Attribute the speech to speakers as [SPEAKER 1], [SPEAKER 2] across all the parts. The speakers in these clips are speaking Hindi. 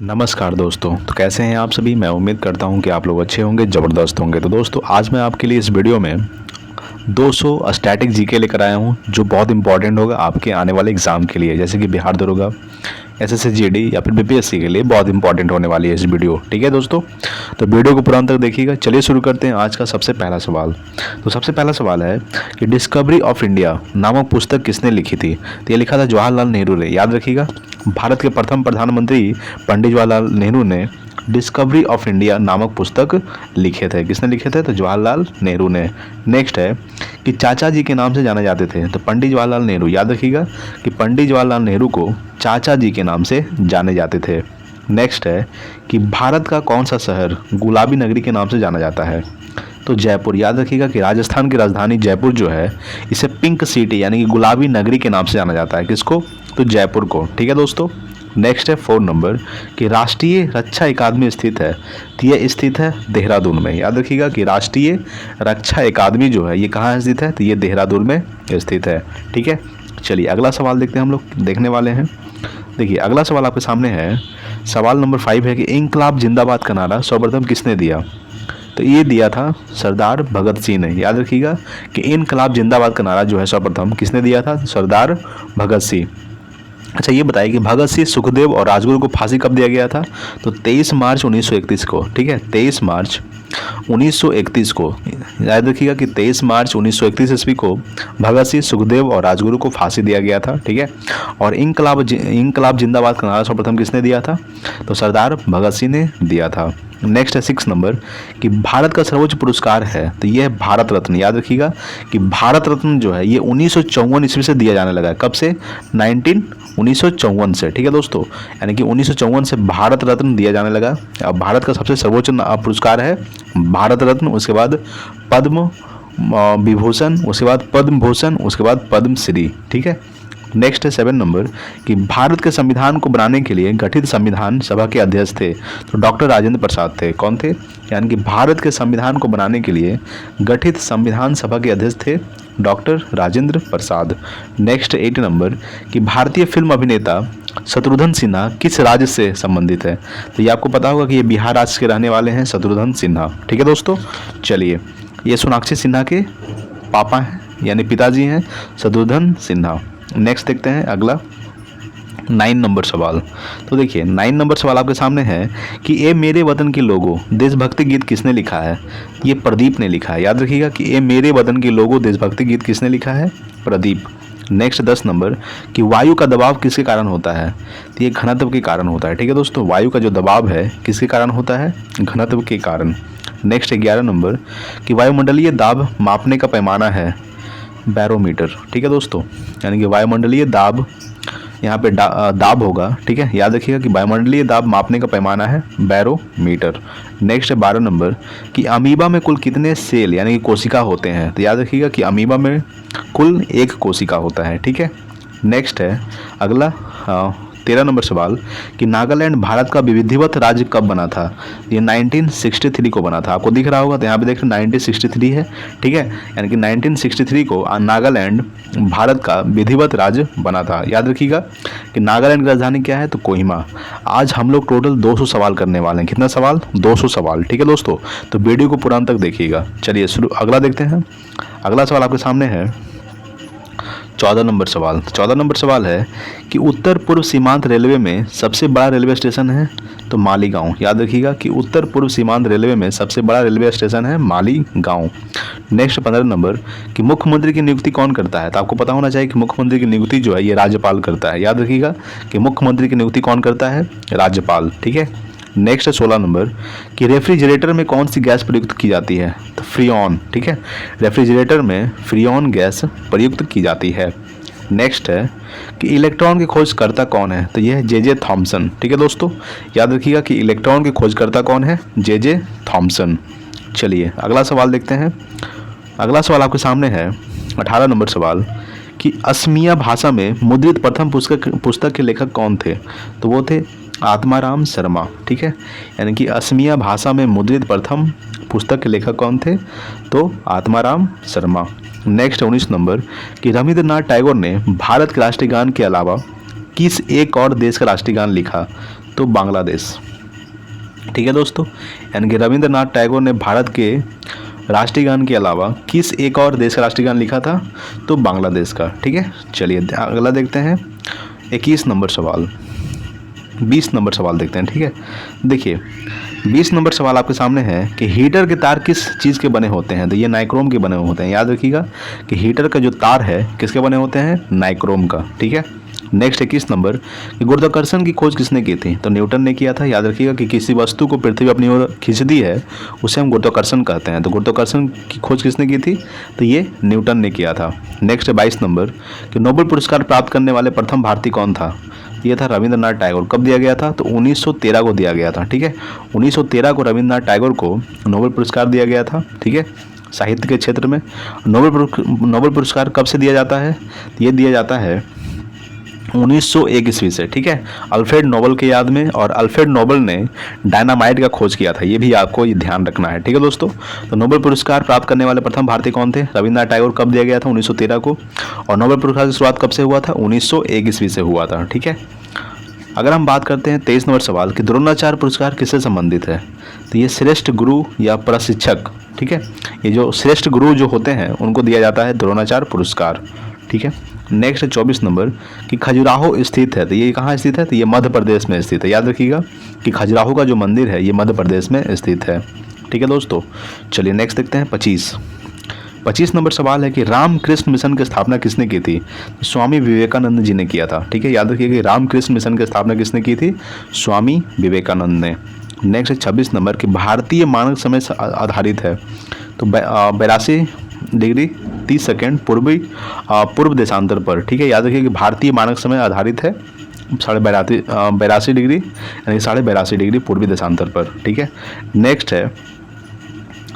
[SPEAKER 1] नमस्कार दोस्तों। तो कैसे हैं आप सभी। मैं उम्मीद करता हूं कि आप लोग अच्छे होंगे, ज़बरदस्त होंगे। तो दोस्तों आज मैं आपके लिए इस वीडियो में 200 स्टैटिक जीके लेकर आया हूं जो बहुत इंपॉर्टेंट होगा आपके आने वाले एग्ज़ाम के लिए, जैसे कि बिहार दरोगा, एसएससी जीडी या फिर बीपीएससी के लिए बहुत इंपॉर्टेंट होने वाली है इस वीडियो। ठीक है दोस्तों, तो वीडियो को पूरा अंत तक देखिएगा। चलिए शुरू करते हैं आज का सबसे पहला सवाल। तो सबसे पहला सवाल है कि डिस्कवरी ऑफ इंडिया नामक पुस्तक किसने लिखी थी। तो ये लिखा था जवाहरलाल नेहरू ने। याद रखिएगा, भारत के प्रथम प्रधानमंत्री पंडित जवाहरलाल नेहरू ने डिस्कवरी ऑफ इंडिया नामक पुस्तक लिखे थे। किसने लिखे थे? तो जवाहरलाल नेहरू ने। नेक्स्ट है कि चाचा जी के नाम से जाने जाते थे। तो पंडित जवाहरलाल नेहरू। याद रखिएगा कि पंडित जवाहरलाल नेहरू को चाचा जी के नाम से जाने जाते थे। नेक्स्ट है कि भारत का कौन सा शहर गुलाबी नगरी के नाम से जाना जाता है। तो जयपुर। याद रखिएगा कि राजस्थान की राजधानी जयपुर जो है, इसे पिंक सिटी यानी कि गुलाबी नगरी के नाम से जाना जाता है। किसको? तो जयपुर को। ठीक है दोस्तों। नेक्स्ट है 4 नंबर कि राष्ट्रीय रक्षा अकादमी स्थित है। तो ये स्थित है देहरादून में। याद रखिएगा कि राष्ट्रीय रक्षा अकादमी जो है ये कहाँ स्थित है। तो ये देहरादून में स्थित है। ठीक है, चलिए अगला सवाल देखते हैं। हम लोग देखने वाले हैं। देखिए अगला सवाल आपके सामने है। सवाल नंबर 5 है कि इंकलाब जिंदाबाद का नारा सर्वप्रथम किसने दिया। तो ये दिया था सरदार भगत सिंह ने। याद रखिएगा कि इनकलाब जिंदाबाद का नारा जो है सर्वप्रथम किसने दिया था। सरदार भगत सिंह। अच्छा ये बताइए कि भगत सिंह, सुखदेव और राजगुरु को फांसी कब दिया गया था। तो 23 मार्च 1931 को। ठीक है, 23 मार्च 1931 को। याद रखिएगा कि 23 मार्च 1931 ईस्वी को भगत सिंह, सुखदेव और राजगुरु को फांसी दिया गया था। ठीक है, और इंकलाब जिंदाबाद का नारा सर्वप्रथम किसने दिया था। तो सरदार भगत सिंह ने दिया था। नेक्स्ट है 6 नंबर कि भारत का सर्वोच्च पुरस्कार है। तो ये है भारत रत्न। याद रखिएगा कि भारत रत्न जो है ये 1954 ईस्वी से दिया जाने लगा है। कब से? 1954 से। ठीक है दोस्तों, यानी कि 1954 से भारत रत्न दिया जाने लगा। अब भारत का सबसे सर्वोच्च पुरस्कार है भारत रत्न, उसके बाद पद्म विभूषण, उसके बाद पद्म भूषण, उसके बाद पद्मश्री। ठीक है। नेक्स्ट है 7 नंबर कि भारत के संविधान को बनाने के लिए गठित संविधान सभा के अध्यक्ष थे। तो डॉक्टर राजेंद्र प्रसाद थे। कौन थे? यानी कि भारत के संविधान को बनाने के लिए गठित संविधान सभा के अध्यक्ष थे doctor Rajendra Prasad. Next 8 number कि भारतीय फिल्म अभिनेता शत्रुघ्न सिन्हा किस राज्य से संबंधित है। तो ये आपको पता होगा कि ये बिहार राज्य के रहने वाले हैं शत्रुघ्न सिन्हा। ठीक है दोस्तों, चलिए ये सोनाक्षी सिन्हा के पापा हैं यानी पिताजी हैं शत्रुघ्न सिन्हा। नेक्स्ट देखते हैं अगला 9 नंबर सवाल। तो देखिए 9 नंबर सवाल आपके सामने है कि ए मेरे वतन के लोगो देशभक्ति गीत किसने लिखा है। ये प्रदीप ने लिखा है। याद रखिएगा कि ए मेरे वतन के लोगो देशभक्ति गीत किसने लिखा है। प्रदीप। नेक्स्ट 10 नंबर कि वायु का दबाव किसके कारण होता है। तो ये घनत्व के कारण होता है। ठीक है दोस्तों, वायु का जो दबाव है किसके कारण होता है। घनत्व के कारण। नेक्स्ट 11 नंबर कि वायुमंडलीय दाब मापने का पैमाना है बैरोमीटर। ठीक है दोस्तों, यानी कि वायुमंडलीय दाब यहाँ पे दाब होगा। ठीक है, याद रखिएगा कि वायुमंडलीय दाब मापने का पैमाना है बैरोमीटर। नेक्स्ट है 12 नंबर कि अमीबा में कुल कितने सेल यानी कि कोशिका होते हैं। तो याद रखिएगा कि अमीबा में कुल 1 कोशिका होता है। ठीक है। नेक्स्ट है अगला 13 नंबर सवाल कि नागालैंड भारत का विधिवत राज्य कब बना था। ये 1963 को बना था। आपको दिख रहा होगा, तो यहाँ पे देख रहे 1963 है। ठीक है, यानी कि 1963 को नागालैंड भारत का विधिवत राज्य बना था। याद रखिएगा कि नागालैंड की राजधानी क्या है। तो कोहिमा। आज हम लोग टोटल 200 सवाल करने वाले हैं। कितना सवाल? 200 सवाल। ठीक है दोस्तों, तो वीडियो को पूरा अंत तक देखिएगा। चलिए शुरू अगला देखते हैं। अगला सवाल आपके सामने है 14 नंबर सवाल। 14 नंबर सवाल है कि उत्तर पूर्व सीमांत रेलवे में सबसे बड़ा रेलवे स्टेशन है। तो मालीगांव। याद रखिएगा कि उत्तर पूर्व सीमांत रेलवे में सबसे बड़ा रेलवे स्टेशन है मालीगांव। नेक्स्ट 15 नंबर कि मुख्यमंत्री की नियुक्ति कौन करता है। तो आपको पता होना चाहिए कि मुख्यमंत्री की नियुक्ति जो है ये राज्यपाल करता है। याद रखिएगा कि मुख्यमंत्री की नियुक्ति कौन करता है। राज्यपाल। ठीक है। नेक्स्ट 16 नंबर कि रेफ्रिजरेटर में कौन सी गैस प्रयुक्त की जाती है। तो फ्रीऑन। ठीक है, रेफ्रिजरेटर में फ्रीऑन गैस प्रयुक्त की जाती है। नेक्स्ट है कि इलेक्ट्रॉन के खोजकर्ता कौन है। तो यह है जे थॉमसन। ठीक है दोस्तों, याद रखिएगा कि इलेक्ट्रॉन के खोजकर्ता कौन है। J Thomson. चलिए अगला सवाल देखते हैं। अगला सवाल आपके सामने है 18 नंबर सवाल कि असमिया भाषा में मुद्रित प्रथम पुस्तक के लेखक कौन थे। तो वो थे आत्माराम शर्मा। ठीक है, यानी कि असमिया भाषा में मुद्रित प्रथम पुस्तक के लेखक कौन थे। तो आत्माराम शर्मा। नेक्स्ट 19 नंबर कि रविंद्रनाथ टैगोर ने भारत के राष्ट्रीय गान के अलावा किस एक और देश का राष्ट्रीय गान लिखा। तो बांग्लादेश। ठीक है दोस्तों, यानी कि रविंद्रनाथ टैगोर ने भारत के राष्ट्रीय गान के अलावा किस एक और देश का राष्ट्रीय गान लिखा था? तो बांग्लादेश का। ठीक है, चलिए अगला देखते हैं 21 नंबर सवाल, 20 नंबर सवाल देखते हैं। ठीक है, देखिए 20 नंबर सवाल आपके सामने है कि हीटर के तार किस चीज़ के बने होते हैं? तो ये नाइक्रोम के बने हुए होते हैं। याद रखिएगा कि हीटर का जो तार है किसके बने होते हैं? नाइक्रोम का। ठीक है, नेक्स्ट 21 नंबर कि गुरुत्वाकर्षण की खोज किसने की थी? तो न्यूटन ने किया था। याद रखिएगा कि किसी वस्तु को पृथ्वी अपनी ओर खींचती है उसे हम गुरुत्वाकर्षण कहते हैं। तो गुरुत्वाकर्षण की खोज किसने की थी? तो ये न्यूटन ने किया था। नेक्स्ट 22 नंबर कि नोबेल पुरस्कार प्राप्त करने वाले प्रथम भारतीय कौन था? ये था रविंद्रनाथ टैगोर। कब दिया गया था? तो 1913 को दिया गया था। ठीक है, 1913 को रविंद्रनाथ टैगोर को नोबेल पुरस्कार दिया गया था। ठीक है, साहित्य के क्षेत्र में। नोबेल पुरस्कार कब से दिया जाता है? ये दिया जाता है 1901 ईस्वी से। ठीक है, अल्फ्रेड नोबेल के याद में, और अल्फ्रेड नोबेल ने डायनामाइट का खोज किया था। ये भी आपको ये ध्यान रखना है। ठीक है दोस्तों, तो नोबेल पुरस्कार प्राप्त करने वाले प्रथम भारतीय कौन थे? रविंद्रनाथ टैगोर। कब दिया गया था? 1913 को। और नोबेल पुरस्कार की शुरुआत कब से हुआ था? 1901 ईस्वी से हुआ था। ठीक है, अगर हम बात करते हैं 23 नंबर सवाल कि द्रोणाचार्य पुरस्कार किससे संबंधित है? तो ये श्रेष्ठ गुरु या प्रशिक्षक। ठीक है, ये जो श्रेष्ठ गुरु जो होते हैं उनको दिया जाता है द्रोणाचार्य पुरस्कार। ठीक है, नेक्स्ट 24 नंबर कि खजुराहो स्थित है। तो ये कहाँ स्थित है? तो ये मध्य प्रदेश में स्थित है। याद रखिएगा कि खजुराहो का जो मंदिर है ये मध्य प्रदेश में स्थित है। ठीक है दोस्तों, चलिए नेक्स्ट देखते हैं 25 नंबर सवाल है कि रामकृष्ण मिशन की स्थापना किसने की थी? तो स्वामी विवेकानंद जी ने किया था। ठीक है, याद रखिए कि रामकृष्ण मिशन की स्थापना किसने की थी? स्वामी विवेकानंद ने। नेक्स्ट 26 नंबर कि भारतीय मानक समय से आधारित है। तो 82 डिग्री 30 सेकेंड पूर्व देशांतर पर। ठीक है, याद रखिए कि भारतीय मानक समय आधारित है 82 डिग्री यानी 82.5 डिग्री पूर्वी देशांतर पर। ठीक है, नेक्स्ट है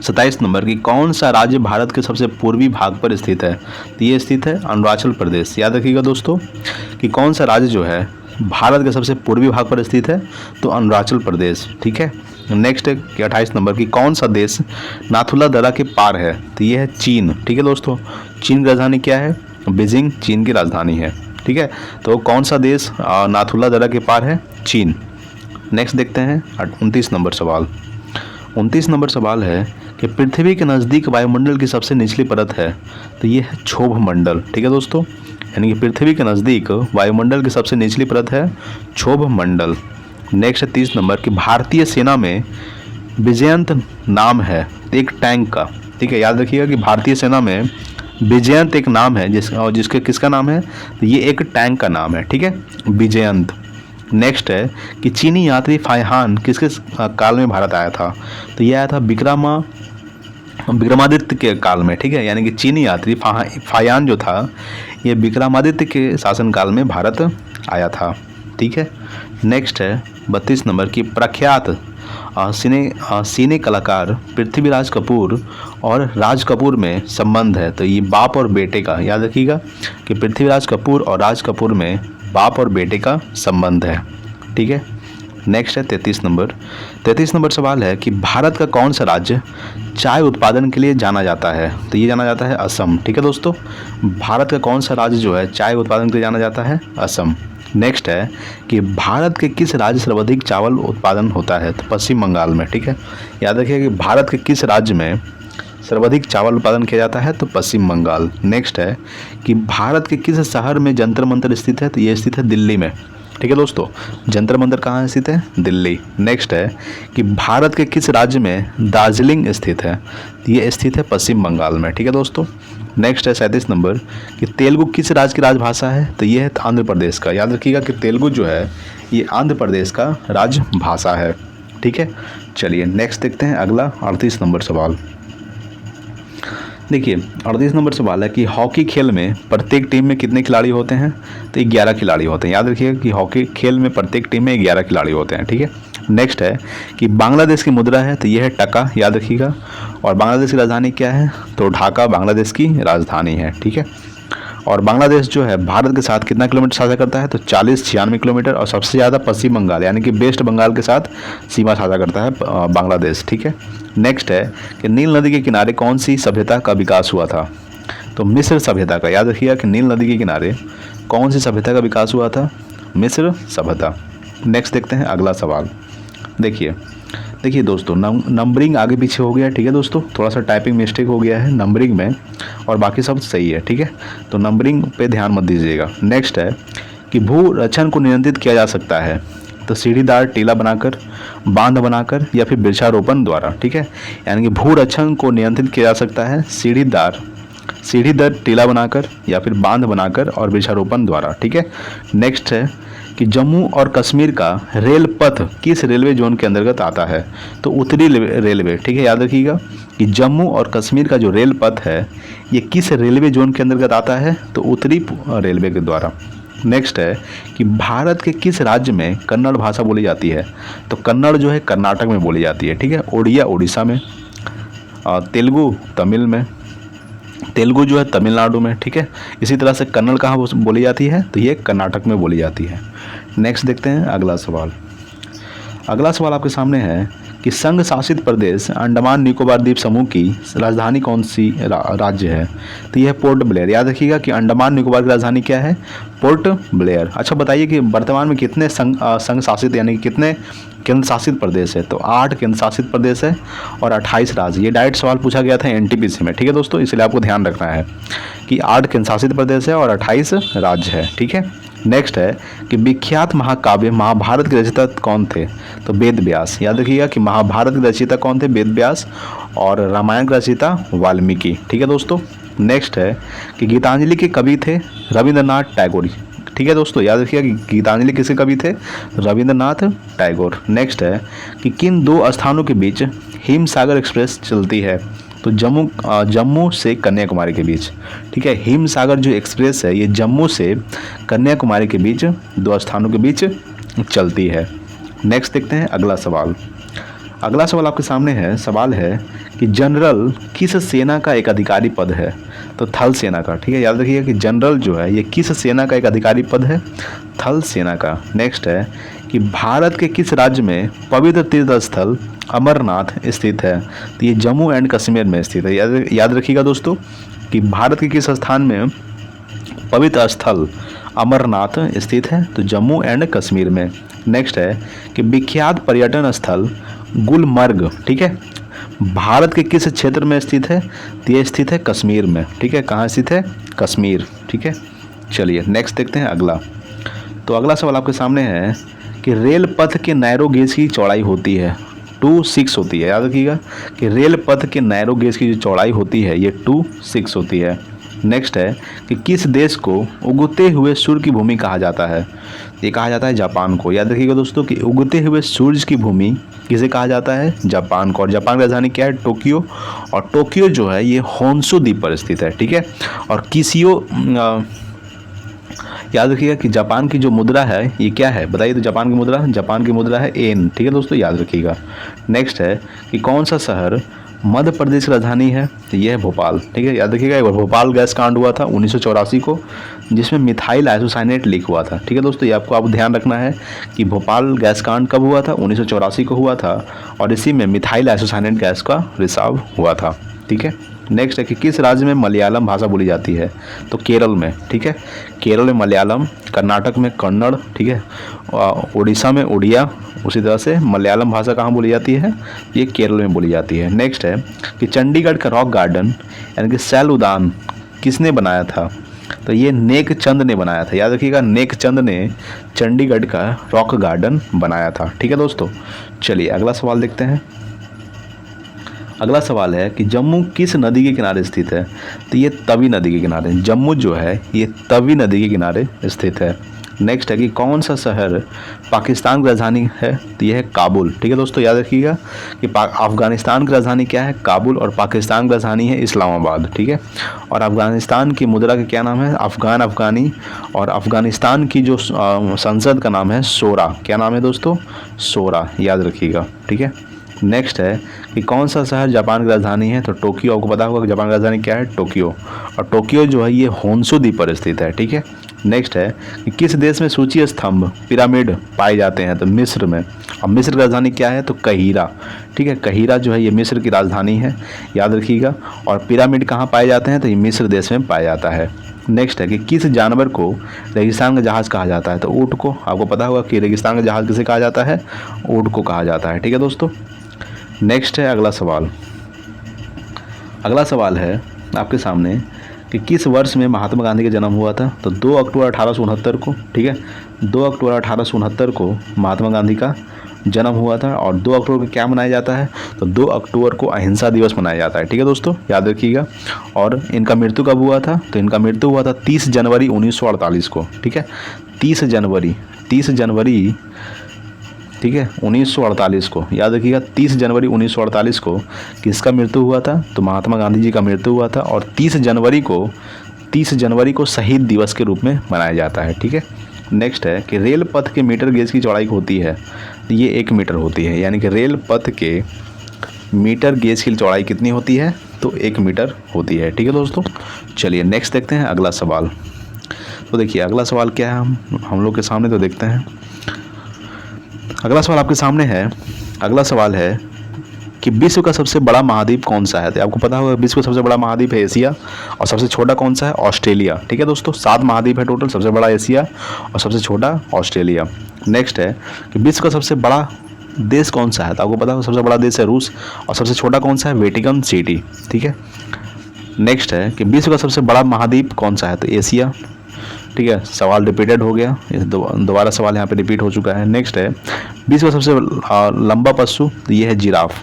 [SPEAKER 1] 27 नंबर की कौन सा राज्य भारत के सबसे पूर्वी भाग पर स्थित है? तो ये स्थित है अरुणाचल प्रदेश। याद रखिएगा दोस्तों कि कौन सा राज्य जो है भारत के सबसे पूर्वी भाग पर स्थित है? तो अरुणाचल प्रदेश। ठीक है, नेक्स्ट है 28 नंबर की कौन सा देश नाथुला दर्रा के पार है? तो ये है चीन। ठीक है दोस्तों, चीन की राजधानी क्या है? बीजिंग चीन की राजधानी है। ठीक है, तो कौन सा देश नाथुला दर्रा के पार है? चीन। नेक्स्ट देखते हैं 29 नंबर सवाल। 29 नंबर सवाल है कि पृथ्वी के नज़दीक वायुमंडल की सबसे निचली परत है। तो ये है क्षोभ मंडल। ठीक है दोस्तों, यानी कि पृथ्वी के नज़दीक वायुमंडल की सबसे निचली परत है क्षोभ मंडल। नेक्स्ट 30 नंबर कि भारतीय सेना में विजयंत नाम है एक टैंक का। ठीक है, याद रखिएगा कि भारतीय सेना में विजयंत एक नाम है जिसके किसका नाम है? तो ये एक टैंक का नाम है। ठीक है, विजयंत। नेक्स्ट है कि चीनी यात्री फायहान किसके काल में भारत आया था? तो ये आया था विक्रमादित्य के काल में। ठीक है, यानी कि चीनी यात्री फायान जो था ये विक्रमादित्य के शासनकाल में भारत आया था। ठीक है, नेक्स्ट है 32 नंबर की प्रख्यात सिने कलाकार पृथ्वीराज कपूर और राज कपूर में संबंध है। तो ये बाप और बेटे का। याद रखिएगा कि पृथ्वीराज कपूर और राज कपूर में बाप और बेटे का संबंध है। ठीक है, नेक्स्ट है 33 नंबर सवाल है कि भारत का कौन सा राज्य चाय उत्पादन के लिए जाना जाता है? तो ये जाना जाता है असम। ठीक है दोस्तों, भारत का कौन सा राज्य जो है चाय उत्पादन के लिए जाना जाता है? असम। नेक्स्ट है कि भारत के किस राज्य से सर्वाधिक चावल उत्पादन होता है? तो पश्चिम बंगाल में। ठीक है, याद रखिए कि भारत के किस राज्य में सर्वाधिक चावल उत्पादन किया जाता है? तो पश्चिम बंगाल। नेक्स्ट है कि भारत के किस शहर में जंतर मंतर स्थित है? तो ये स्थित है दिल्ली में। ठीक है दोस्तों, जंतर मंतर कहाँ स्थित है? दिल्ली। नेक्स्ट है कि भारत के किस राज्य में दार्जिलिंग स्थित है? ये स्थित है पश्चिम बंगाल में। ठीक है दोस्तों, नेक्स्ट है 37 नंबर कि तेलुगु किस राज्य की राजभाषा है? तो ये है आंध्र प्रदेश का। याद रखिएगा कि तेलुगु जो है ये आंध्र प्रदेश का राजभाषा है। ठीक है, चलिए नेक्स्ट देखते हैं अगला 38 नंबर सवाल। देखिए 38 नंबर सवाल है कि हॉकी खेल में प्रत्येक टीम में कितने खिलाड़ी होते हैं? तो 11 खिलाड़ी होते हैं। याद रखिएगा कि हॉकी खेल में प्रत्येक टीम में 11 खिलाड़ी होते हैं। ठीक है, नेक्स्ट है कि बांग्लादेश की मुद्रा है। तो यह है टका। याद रखिएगा, और बांग्लादेश की राजधानी क्या है? तो ढाका बांग्लादेश की राजधानी है। ठीक है, और बांग्लादेश जो है भारत के साथ कितना किलोमीटर साझा करता है? तो 40-96 किलोमीटर, और सबसे ज़्यादा पश्चिम बंगाल यानी कि वेस्ट बंगाल के साथ सीमा साझा करता है बांग्लादेश। ठीक है, नेक्स्ट है कि नील नदी के किनारे कौन सी सभ्यता का विकास हुआ था? तो मिस्र सभ्यता का। याद रखिएगा कि नील नदी के किनारे कौन सी सभ्यता का विकास हुआ था? मिस्र सभ्यता। नेक्स्ट देखते हैं अगला सवाल। देखिए दोस्तों, नंबरिंग आगे पीछे हो गया, ठीक है दोस्तों, थोड़ा सा टाइपिंग मिस्टेक हो गया है नंबरिंग में, और बाकी सब सही है, ठीक है। तो नंबरिंग पे ध्यान मत दीजिएगा। नेक्स्ट है कि भू रचन को नियंत्रित किया जा सकता है, तो सीढ़ीदार टीला बनाकर, बांध बनाकर, या फिर वृक्षारोपण द्वारा, ठीक है। यानी कि भू रचन को नियंत्रित किया जा सकता है सीढ़ीदार टीला बनाकर, या फिर बांध बनाकर और वृक्षारोपण द्वारा, ठीक है। नेक्स्ट है कि जम्मू और कश्मीर का रेल पथ किस रेलवे जोन के अंतर्गत आता है, तो उत्तरी रेलवे, ठीक है। याद रखिएगा कि जम्मू और कश्मीर का जो रेल पथ है ये किस रेलवे जोन के अंतर्गत आता है, तो उत्तरी रेलवे के द्वारा। नेक्स्ट है कि भारत के किस राज्य में कन्नड़ भाषा बोली जाती है, तो कन्नड़ जो है कर्नाटक में बोली जाती है, ठीक है। ओडिया उड़ीसा में, तेलुगु तमिल में, तेलुगु जो है तमिलनाडु में, ठीक है। इसी तरह से कन्नड़ कहाँ बोली जाती है, तो ये कर्नाटक में बोली जाती है। नेक्स्ट देखते हैं अगला सवाल। अगला सवाल आपके सामने है कि संघ शासित प्रदेश अंडमान निकोबार द्वीप समूह की राजधानी कौन सी राज्य है, तो यह है पोर्ट ब्लेयर। याद रखिएगा कि अंडमान निकोबार की राजधानी क्या है, पोर्ट ब्लेयर। अच्छा बताइए कि वर्तमान में कितने संघ शासित यानी कि कितने केंद्र शासित प्रदेश है, तो 8 केंद्र शासित प्रदेश है और 28 राज्य। ये डायरेक्ट सवाल पूछा गया था एनटीपीसी में, ठीक है दोस्तों, इसलिए आपको ध्यान रखना है कि 8 केंद्र शासित प्रदेश है और 28 राज्य है, ठीक है। नेक्स्ट है कि विख्यात महाकाव्य महाभारत के रचयिता कौन थे, तो वेद व्यास। याद रखिएगा कि महाभारत के रचयिता कौन थे, वेद व्यास, और रामायण के रचयिता वाल्मीकि, ठीक है दोस्तों। नेक्स्ट है कि गीतांजलि के कवि थे रविंद्रनाथ टैगोर, ठीक है दोस्तों। याद रखिएगा कि गीतांजलि किसके कवि थे, रविंद्रनाथ टैगोर। नेक्स्ट है कि किन 2 स्थानों के बीच हिमसागर एक्सप्रेस चलती है, तो जम्मू से कन्याकुमारी के बीच, ठीक है। हिमसागर जो एक्सप्रेस है ये जम्मू से कन्याकुमारी के बीच 2 स्थानों के बीच चलती है। नेक्स्ट देखते हैं अगला सवाल। अगला सवाल आपके सामने है, सवाल है कि जनरल किस सेना का एक अधिकारी पद है, तो थल सेना का, ठीक है। याद रखिएगा कि जनरल जो है ये किस सेना का एक अधिकारी पद है, थल सेना का। नेक्स्ट है कि भारत के किस राज्य में पवित्र तीर्थ स्थल अमरनाथ स्थित है, तो ये जम्मू एंड कश्मीर में स्थित है। याद रखिएगा दोस्तों कि भारत के किस स्थान में पवित्र स्थल अमरनाथ स्थित है, तो जम्मू एंड कश्मीर में। नेक्स्ट है कि विख्यात पर्यटन स्थल गुलमर्ग, ठीक है, भारत के किस क्षेत्र में स्थित है, तो ये स्थित है कश्मीर में, ठीक है। कहाँ स्थित है, कश्मीर, ठीक है। चलिए नेक्स्ट देखते हैं अगला। तो अगला सवाल आपके सामने है कि रेल पथ के नैरो गेज की चौड़ाई होती है 2.6 होती है। याद रखिएगा कि रेल पथ के नैरो गेज की जो चौड़ाई होती है ये 2.6 होती है। नेक्स्ट है कि किस देश को उगते हुए सूर्य की भूमि कहा जाता है, ये कहा जाता है जापान को। याद रखिएगा दोस्तों कि उगते हुए सूरज की भूमि किसे कहा जाता है, जापान को। और जापान की राजधानी क्या है, टोक्यो, और टोक्यो जो है ये होन्शु द्वीप पर स्थित है, ठीक है। और किसियो याद रखिएगा कि जापान की जो मुद्रा है ये क्या है, बताइए, तो जापान की मुद्रा है येन, ठीक है दोस्तों, याद रखिएगा। नेक्स्ट है कि कौन सा शहर मध्य प्रदेश की राजधानी है, तो यह है भोपाल, ठीक है। याद रखिएगा एक बार भोपाल गैस कांड हुआ था 1984 को, जिसमें मिथाइल आइसोसाइनेट लीक हुआ था, ठीक है दोस्तों। ये आपको ध्यान रखना है कि भोपाल गैस कांड कब हुआ था, 1984 को हुआ था, और इसी में मिथाइल आइसोसाइनेट गैस का रिसाव हुआ था, ठीक है। नेक्स्ट है कि किस राज्य में मलयालम भाषा बोली जाती है, तो केरल में, ठीक है। केरल में मलयालम, कर्नाटक में कन्नड़, ठीक है, उड़ीसा में उड़िया। उसी तरह से मलयालम भाषा कहाँ बोली जाती है, ये केरल में बोली जाती है। नेक्स्ट है कि चंडीगढ़ का रॉक गार्डन यानी कि सैल उद्यान किसने बनाया था, तो ये नेक चंद ने बनाया था। याद रखिएगा नेक चंद ने चंडीगढ़ का रॉक गार्डन बनाया था, ठीक है दोस्तों। चलिए अगला सवाल देखते हैं। अगला सवाल है कि जम्मू किस नदी के किनारे स्थित है, तो ये तवी नदी के किनारे, जम्मू जो है ये तवी नदी के किनारे स्थित है। नेक्स्ट है कि कौन सा शहर पाकिस्तान की राजधानी है, तो यह है काबुल, ठीक है दोस्तों। याद रखिएगा कि अफगानिस्तान की राजधानी क्या है, काबुल, और पाकिस्तान की राजधानी है इस्लामाबाद, ठीक है। और अफगानिस्तान की मुद्रा का क्या नाम है, अफगानी, और अफगानिस्तान की जो संसद का नाम है सोरा, क्या नाम है दोस्तों, सोरा, याद रखिएगा, ठीक है। नेक्स्ट है कि कौन सा शहर जापान की राजधानी है, तो टोक्यो। आपको पता होगा कि जापान की राजधानी क्या है, टोक्यो, और टोक्यो जो है ये होन्शु द्वीप पर स्थित है, ठीक है। नेक्स्ट है कि किस देश में सूची स्तंभ पिरामिड पाए जाते हैं, तो मिस्र में। और मिस्र की राजधानी क्या है, तो कहीरा, ठीक है। कहीरा जो है ये मिस्र की राजधानी है, याद रखिएगा। और पिरामिड कहाँ पाए जाते हैं, तो ये मिस्र देश में पाया जाता है। नेक्स्ट है कि किस जानवर को रेगिस्तान का जहाज़ कहा जाता है? तो ऊँट को। आपको पता होगा कि रेगिस्तान का जहाज़ किसे कहा जाता है? ऊँट को कहा जाता है। ठीक है दोस्तों। नेक्स्ट है अगला सवाल। अगला सवाल है आपके सामने कि किस वर्ष में महात्मा गांधी का जन्म हुआ था? तो 2 अक्टूबर 1869 को। ठीक है, 2 अक्टूबर 1869 को महात्मा गांधी का जन्म हुआ था। और 2 अक्टूबर को क्या मनाया जाता है? तो 2 अक्टूबर को अहिंसा दिवस मनाया जाता है। ठीक है दोस्तों, याद रखिएगा। और इनका मृत्यु कब हुआ था? तो इनका मृत्यु हुआ था 30 जनवरी 1948 को। ठीक है, 30 जनवरी ठीक है 1948 को, याद रखिएगा। 30 जनवरी 1948 को किसका मृत्यु हुआ था? तो महात्मा गांधी जी का मृत्यु हुआ था। और 30 जनवरी को शहीद दिवस के रूप में मनाया जाता है। ठीक है। नेक्स्ट है कि रेल पथ के मीटर गेज की चौड़ाई होती है? तो ये 1 मीटर होती है, यानी कि रेल पथ के मीटर गेज की चौड़ाई कितनी होती है? तो 1 मीटर होती है। ठीक है दोस्तों। चलिए नेक्स्ट देखते हैं अगला सवाल। तो देखिए अगला सवाल क्या है हम लोग के सामने, तो देखते हैं। अगला सवाल आपके सामने है। अगला सवाल है कि विश्व का सबसे बड़ा महाद्वीप कौन सा है? तो आपको पता होगा विश्व का सबसे बड़ा महाद्वीप है एशिया, और सबसे छोटा कौन सा है? ऑस्ट्रेलिया। ठीक है दोस्तों, 7 महाद्वीप है टोटल, सबसे बड़ा एशिया और सबसे छोटा ऑस्ट्रेलिया। नेक्स्ट है कि विश्व का सबसे बड़ा देश कौन सा है? तो आपको पता होगा सबसे बड़ा देश है रूस, और सबसे छोटा कौन सा है? Vatican city. ठीक है। नेक्स्ट है कि विश्व का सबसे बड़ा महाद्वीप कौन सा है? तो एशिया। ठीक है, सवाल रिपीटेड हो गया, दोबारा सवाल यहाँ पे रिपीट हो चुका है। नेक्स्ट है विश्व का सबसे लंबा पशु, तो ये है जिराफ।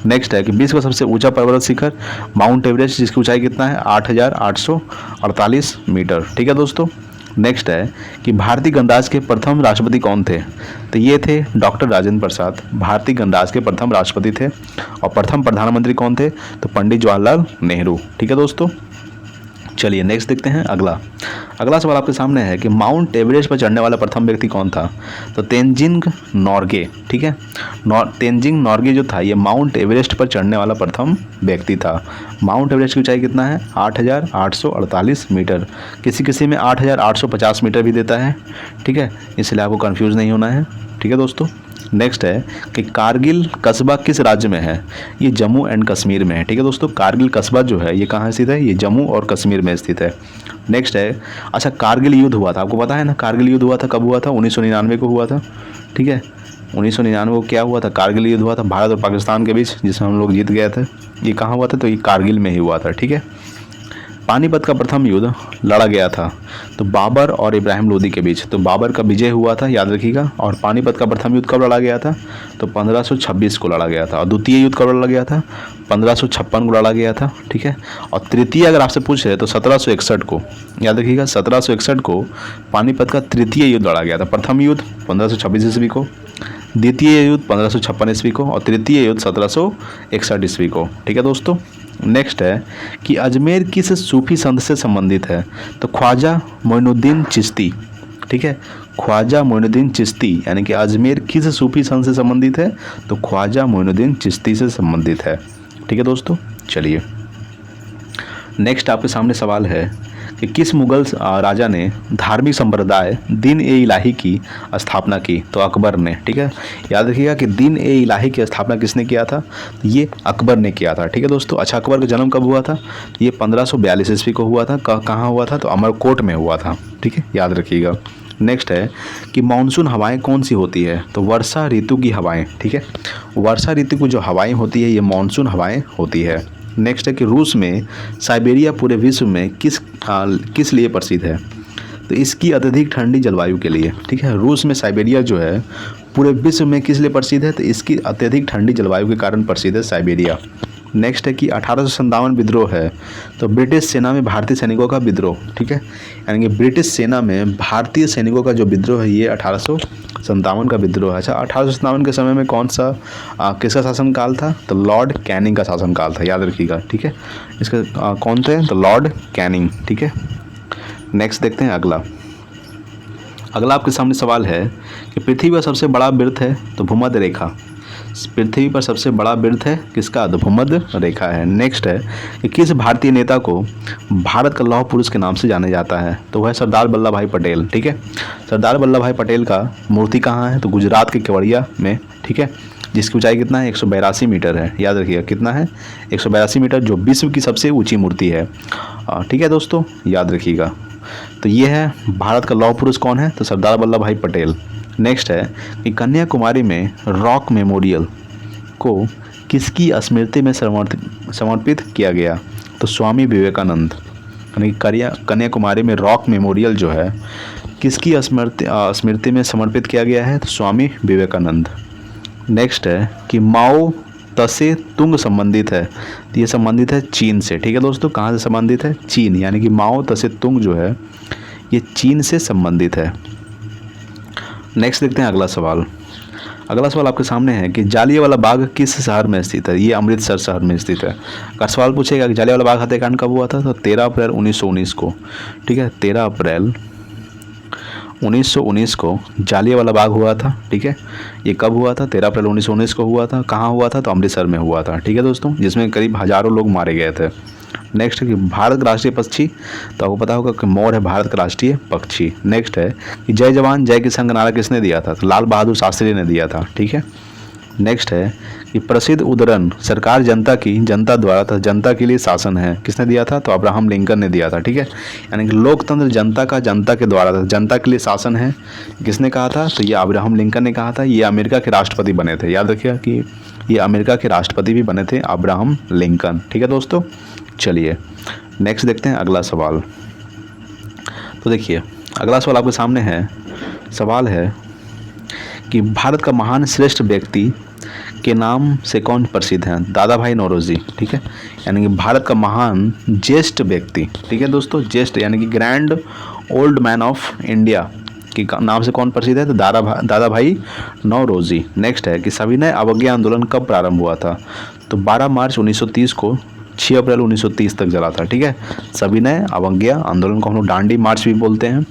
[SPEAKER 1] नेक्स्ट है कि विश्व का सबसे ऊंचा पर्वत शिखर माउंट एवरेस्ट, जिसकी ऊंचाई कितना है? 8,848 मीटर। ठीक है दोस्तों। नेक्स्ट है कि भारतीय गणराज्य के प्रथम राष्ट्रपति कौन थे? तो ये थे डॉक्टर राजेंद्र प्रसाद, भारतीय गणराज्य के प्रथम राष्ट्रपति थे। और प्रथम प्रधानमंत्री कौन थे? तो पंडित जवाहरलाल नेहरू। ठीक है दोस्तों। चलिए नेक्स्ट देखते हैं अगला सवाल आपके सामने है कि माउंट एवरेस्ट पर चढ़ने वाला प्रथम व्यक्ति कौन था? तो तेनजिंग नोर्गे। ठीक है, तेनजिंग नोर्गे जो था ये माउंट एवरेस्ट पर चढ़ने वाला प्रथम व्यक्ति था। माउंट एवरेस्ट की ऊंचाई कितना है? 8,848 मीटर। किसी में 8,850 मीटर भी देता है। ठीक है, इसलिए आपको कंफ्यूज नहीं होना है। ठीक है दोस्तों। नेक्स्ट है कि कारगिल कस्बा किस राज्य में है? ये जम्मू एंड कश्मीर में है। ठीक है दोस्तों, कारगिल कस्बा जो है ये कहाँ स्थित है? ये जम्मू और कश्मीर में स्थित है। नेक्स्ट है, अच्छा कारगिल युद्ध हुआ था, आपको पता है ना कारगिल युद्ध हुआ था कब हुआ था? 1999 को हुआ था। ठीक है, 1999 को क्या हुआ था? कारगिल युद्ध हुआ था भारत और पाकिस्तान के बीच, जिसमें हम लोग जीत गए थे। ये कहाँ हुआ था? तो ये कारगिल में ही हुआ था। ठीक है। पानीपत का प्रथम युद्ध लड़ा गया था तो बाबर और इब्राहिम लोदी के बीच, तो बाबर का विजय हुआ था, याद रखिएगा। और पानीपत का प्रथम युद्ध कब लड़ा गया था? तो 1526 को लड़ा गया था। और द्वितीय युद्ध कब लड़ा गया था? 1556 को लड़ा गया था। ठीक है। और तृतीय अगर आपसे पूछ रहे तो 1761 को, याद रखिएगा 1761 को पानीपत का तृतीय युद्ध लड़ा गया था। प्रथम युद्ध 1526 ईस्वी को, द्वितीय युद्ध 1556 ईस्वी को, और तृतीय युद्ध 1761 ईस्वी को। ठीक है दोस्तों। नेक्स्ट है कि अजमेर किस सूफी संत से संबंधित है? तो ख्वाजा मोइनुद्दीन चिश्ती। ठीक है, ख्वाजा मोइनुद्दीन चिश्ती, यानी कि अजमेर किस सूफी संत से संबंधित है? तो ख्वाजा मोइनुद्दीन चिश्ती से संबंधित है। ठीक है दोस्तों। चलिए नेक्स्ट आपके सामने सवाल है कि किस मुगल राजा ने धार्मिक संप्रदाय दीन ए इलाही की स्थापना की? तो अकबर ने। ठीक है, याद रखिएगा कि दीन ए इलाही की स्थापना किसने किया था? तो ये अकबर ने किया था। ठीक है दोस्तों। अच्छा, अकबर का जन्म कब हुआ था? ये 1542 ईस्वी को हुआ था। कहाँ हुआ था? तो अमरकोट में हुआ था। ठीक है, याद रखिएगा। नेक्स्ट है कि मानसून हवाएं कौन सी होती है? तो वर्षा ऋतु की हवाएं। ठीक है, वर्षा ऋतु की जो हवाएं होती है ये मानसून हवाएं होती है। नेक्स्ट है कि रूस में साइबेरिया पूरे विश्व में किस लिए प्रसिद्ध है? तो इसकी अत्यधिक ठंडी जलवायु के लिए। ठीक है, रूस में साइबेरिया जो है पूरे विश्व में किस लिए प्रसिद्ध है? तो इसकी अत्यधिक ठंडी जलवायु के कारण प्रसिद्ध है साइबेरिया। नेक्स्ट है कि 1857 विद्रोह है तो ब्रिटिश सेना में भारतीय सैनिकों का विद्रोह। ठीक है, यानी कि ब्रिटिश सेना में भारतीय सैनिकों का जो विद्रोह है ये 1857 का विद्रोह है। अच्छा, 1857 के समय में कौन सा किसका शासनकाल था? तो लॉर्ड कैनिंग का शासनकाल था, याद रखिएगा। ठीक है, इसका कौन थे? तो लॉर्ड कैनिंग। ठीक है। नेक्स्ट देखते हैं अगला आपके सामने सवाल है कि पृथ्वी पर सबसे बड़ा वृत्त है तो भूमध्य रेखा। पृथ्वी पर सबसे बड़ा वृत्त है किसका? तो भूमध्य रेखा है। नेक्स्ट है कि किस भारतीय नेता को भारत का लौह पुरुष के नाम से जाना जाता है? तो वह सरदार वल्लभ भाई पटेल। ठीक है, सरदार वल्लभ भाई पटेल का मूर्ति कहाँ है? तो गुजरात के केवड़िया में। ठीक है, जिसकी ऊंचाई कितना है 182 मीटर है। याद रखिएगा कितना है 182 मीटर, जो विश्व की सबसे ऊंची मूर्ति है। ठीक है दोस्तों, याद रखिएगा। तो ये है भारत का लौह पुरुष कौन है, तो सरदार वल्लभ भाई पटेल। नेक्स्ट है कि कन्याकुमारी में रॉक मेमोरियल को किसकी स्मृति में समर्पित किया गया, तो स्वामी विवेकानंद। यानी कन्याकुमारी में रॉक मेमोरियल जो है किसकी स्मृति में समर्पित किया गया है, तो स्वामी विवेकानंद। नेक्स्ट है कि माओ तसे तुंग संबंधित है, तो ये संबंधित है चीन से। ठीक है दोस्तों, कहाँ से संबंधित है, चीन। यानी कि माओ तसे तुंग जो है ये चीन से संबंधित है। नेक्स्ट देखते हैं अगला सवाल। अगला सवाल आपके सामने है कि जालियांवाला बाग किस शहर में स्थित है, ये अमृतसर शहर में स्थित है। अगर सवाल पूछेगा कि जालियांवाला बाग हत्याकांड कब हुआ था, तो 13 अप्रैल 1919 को। ठीक है, 13 अप्रैल 1919 को जालियांवाला बाग हुआ था। ठीक है, ये कब हुआ था, 13 अप्रैल 1919 को हुआ था। कहाँ हुआ था, तो अमृतसर में हुआ था। ठीक है दोस्तों, जिसमें करीब हज़ारों लोग मारे गए थे। नेक्स्ट है कि भारत का राष्ट्रीय पक्षी, तो आपको पता होगा कि मोर है भारत का राष्ट्रीय पक्षी। नेक्स्ट है कि जय जवान जय किसान का नारा किसने दिया था, तो लाल बहादुर शास्त्री ने दिया था। ठीक है। नेक्स्ट है कि प्रसिद्ध उद्धरण सरकार जनता की जनता द्वारा था जनता के लिए शासन है, किसने दिया था, तो अब्राहम लिंकन ने दिया था। ठीक है, यानी कि लोकतंत्र जनता का जनता के द्वारा था, जनता के लिए शासन है, किसने कहा था, तो ये अब्राहम लिंकन ने कहा था। ये अमेरिका के राष्ट्रपति बने थे। याद रखिएगा कि ये अमेरिका के राष्ट्रपति भी बने थे अब्राहम लिंकन। ठीक है दोस्तों, चलिए नेक्स्ट देखते हैं अगला सवाल। तो देखिए अगला सवाल आपके सामने है। सवाल है कि भारत का महान श्रेष्ठ व्यक्ति के नाम से कौन प्रसिद्ध हैं, दादा भाई नौरोजी। ठीक है, यानी कि भारत का महान ज्येष्ठ व्यक्ति। ठीक है दोस्तों, ज्येष्ठ यानी कि grand old man of India के नाम से कौन प्रसिद्ध है, तो दादा भाई नौरोजी। नेक्स्ट है कि सविनय अवज्ञा आंदोलन कब प्रारंभ हुआ था, तो 12 मार्च 1930 को 6 अप्रैल 1930 तक चला था। ठीक है, सविनय अवज्ञा आंदोलन को हम लोग डांडी मार्च भी बोलते हैं।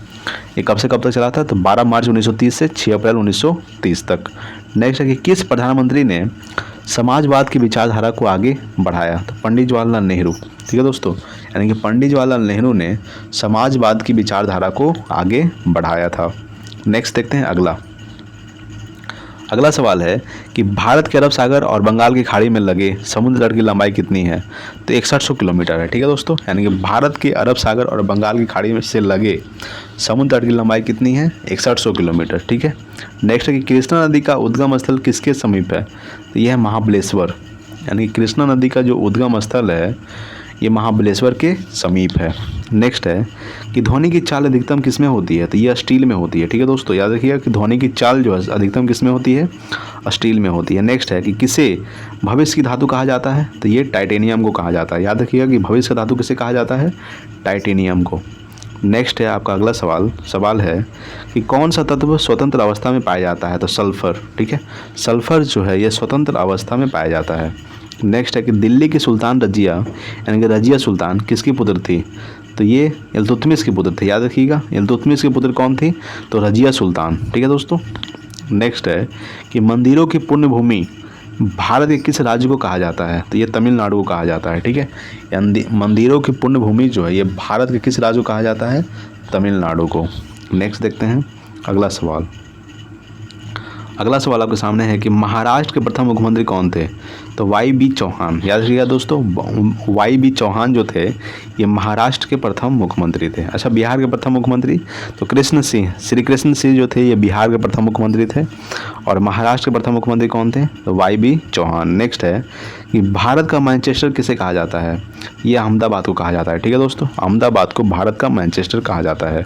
[SPEAKER 1] ये कब से कब तक चला था, तो 12 मार्च 1930 से 6 अप्रैल 1930 तक। नेक्स्ट है कि किस प्रधानमंत्री ने समाजवाद की विचारधारा को आगे बढ़ाया, तो पंडित जवाहरलाल नेहरू। ठीक है दोस्तों, यानी कि पंडित जवाहरलाल नेहरू ने समाजवाद की विचारधारा को आगे बढ़ाया था। नेक्स्ट देखते हैं अगला सवाल है कि भारत के अरब सागर और बंगाल की खाड़ी में लगे समुद्र तट की लंबाई कितनी है, तो 6100 किलोमीटर है। ठीक है दोस्तों, यानी कि भारत के अरब सागर और बंगाल की खाड़ी में से लगे समुद्र तट की लंबाई कितनी है, 6100 किलोमीटर। ठीक है। नेक्स्ट है कि कृष्णा नदी का उद्गम स्थल किसके समीप है, तो यह है महाबलेश्वर। यानी कि कृष्णा नदी का जो उद्गम स्थल है ये महाबलेश्वर के समीप है। नेक्स्ट है कि ध्वनि की चाल अधिकतम किस में होती है, तो यह स्टील में होती है। ठीक है दोस्तों, याद रखिएगा कि ध्वनि की चाल जो है अधिकतम किस में होती है, स्टील में होती है। नेक्स्ट है कि किसे भविष्य की धातु कहा जाता है, तो ये टाइटेनियम को कहा जाता है। याद रखिएगा कि भविष्य का धातु किसे कहा जाता है, टाइटेनियम को। नेक्स्ट है आपका अगला सवाल है कि कौन सा तत्व स्वतंत्र अवस्था में पाया जाता है, तो सल्फर। ठीक है, सल्फर जो है ये स्वतंत्र अवस्था में पाया जाता है। नेक्स्ट है कि दिल्ली की सुल्तान रजिया यानी कि रजिया सुल्तान किसकी पुत्र थी, तो ये इल्तुतमिश की पुत्र थे। याद रखिएगा इल्तुतमिश की पुत्र कौन थी, तो रजिया सुल्तान। ठीक है दोस्तों। नेक्स्ट है कि मंदिरों की पुण्य भूमि भारत के किस राज्य को कहा जाता है, तो ये तमिलनाडु को कहा जाता है। ठीक है, यानी मंदिरों की पुण्य भूमि जो है ये भारत के किस राज्य को कहा जाता है, तमिलनाडु को। नेक्स्ट देखते हैं अगला सवाल आपके सामने है कि महाराष्ट्र के प्रथम मुख्यमंत्री कौन थे, तो वाई.बी. चौहान। याद रखिएगा दोस्तों, वाई.बी. चौहान जो थे ये महाराष्ट्र के प्रथम मुख्यमंत्री थे। अच्छा, बिहार के प्रथम मुख्यमंत्री तो श्री कृष्ण सिंह जो थे ये बिहार के प्रथम मुख्यमंत्री थे। और महाराष्ट्र के प्रथम मुख्यमंत्री कौन थे, तो वाई.बी. चौहान। नेक्स्ट है कि भारत का मैनचेस्टर किसे कहा जाता है, ये अहमदाबाद को कहा जाता है। ठीक है दोस्तों, अहमदाबाद को भारत का मैनचेस्टर कहा जाता है।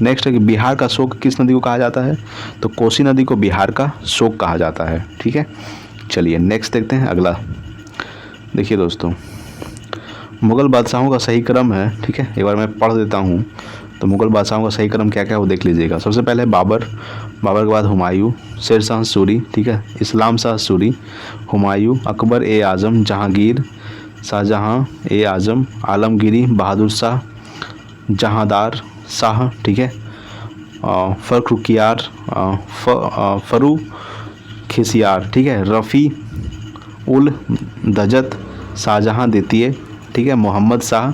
[SPEAKER 1] नेक्स्ट है कि बिहार का शोक किस नदी को कहा जाता है, तो कोसी नदी को बिहार का शोक कहा जाता है। ठीक है, चलिए नेक्स्ट देखते हैं अगला। देखिए दोस्तों, मुग़ल बादशाहों का सही क्रम है। ठीक है, एक बार मैं पढ़ देता हूँ। तो मुग़ल बादशाहों का सही क्रम क्या क्या है वो देख लीजिएगा। सबसे पहले बाबर के बाद हुमायूं, शेर शाह सूरी। ठीक है, इस्लाम शाह सूरी, हुमायूं, अकबर ए आज़म, जहांगीर, शाहजहां ए आज़म, आलमगीरी, बहादुर शाह, जहांदार शाह। ठीक है, फर्रुखियार, फर्रुखिसियार। ठीक है, रफ़ी उल दजत, शाहजहां द्वितीय। ठीक है, मोहम्मद शाह,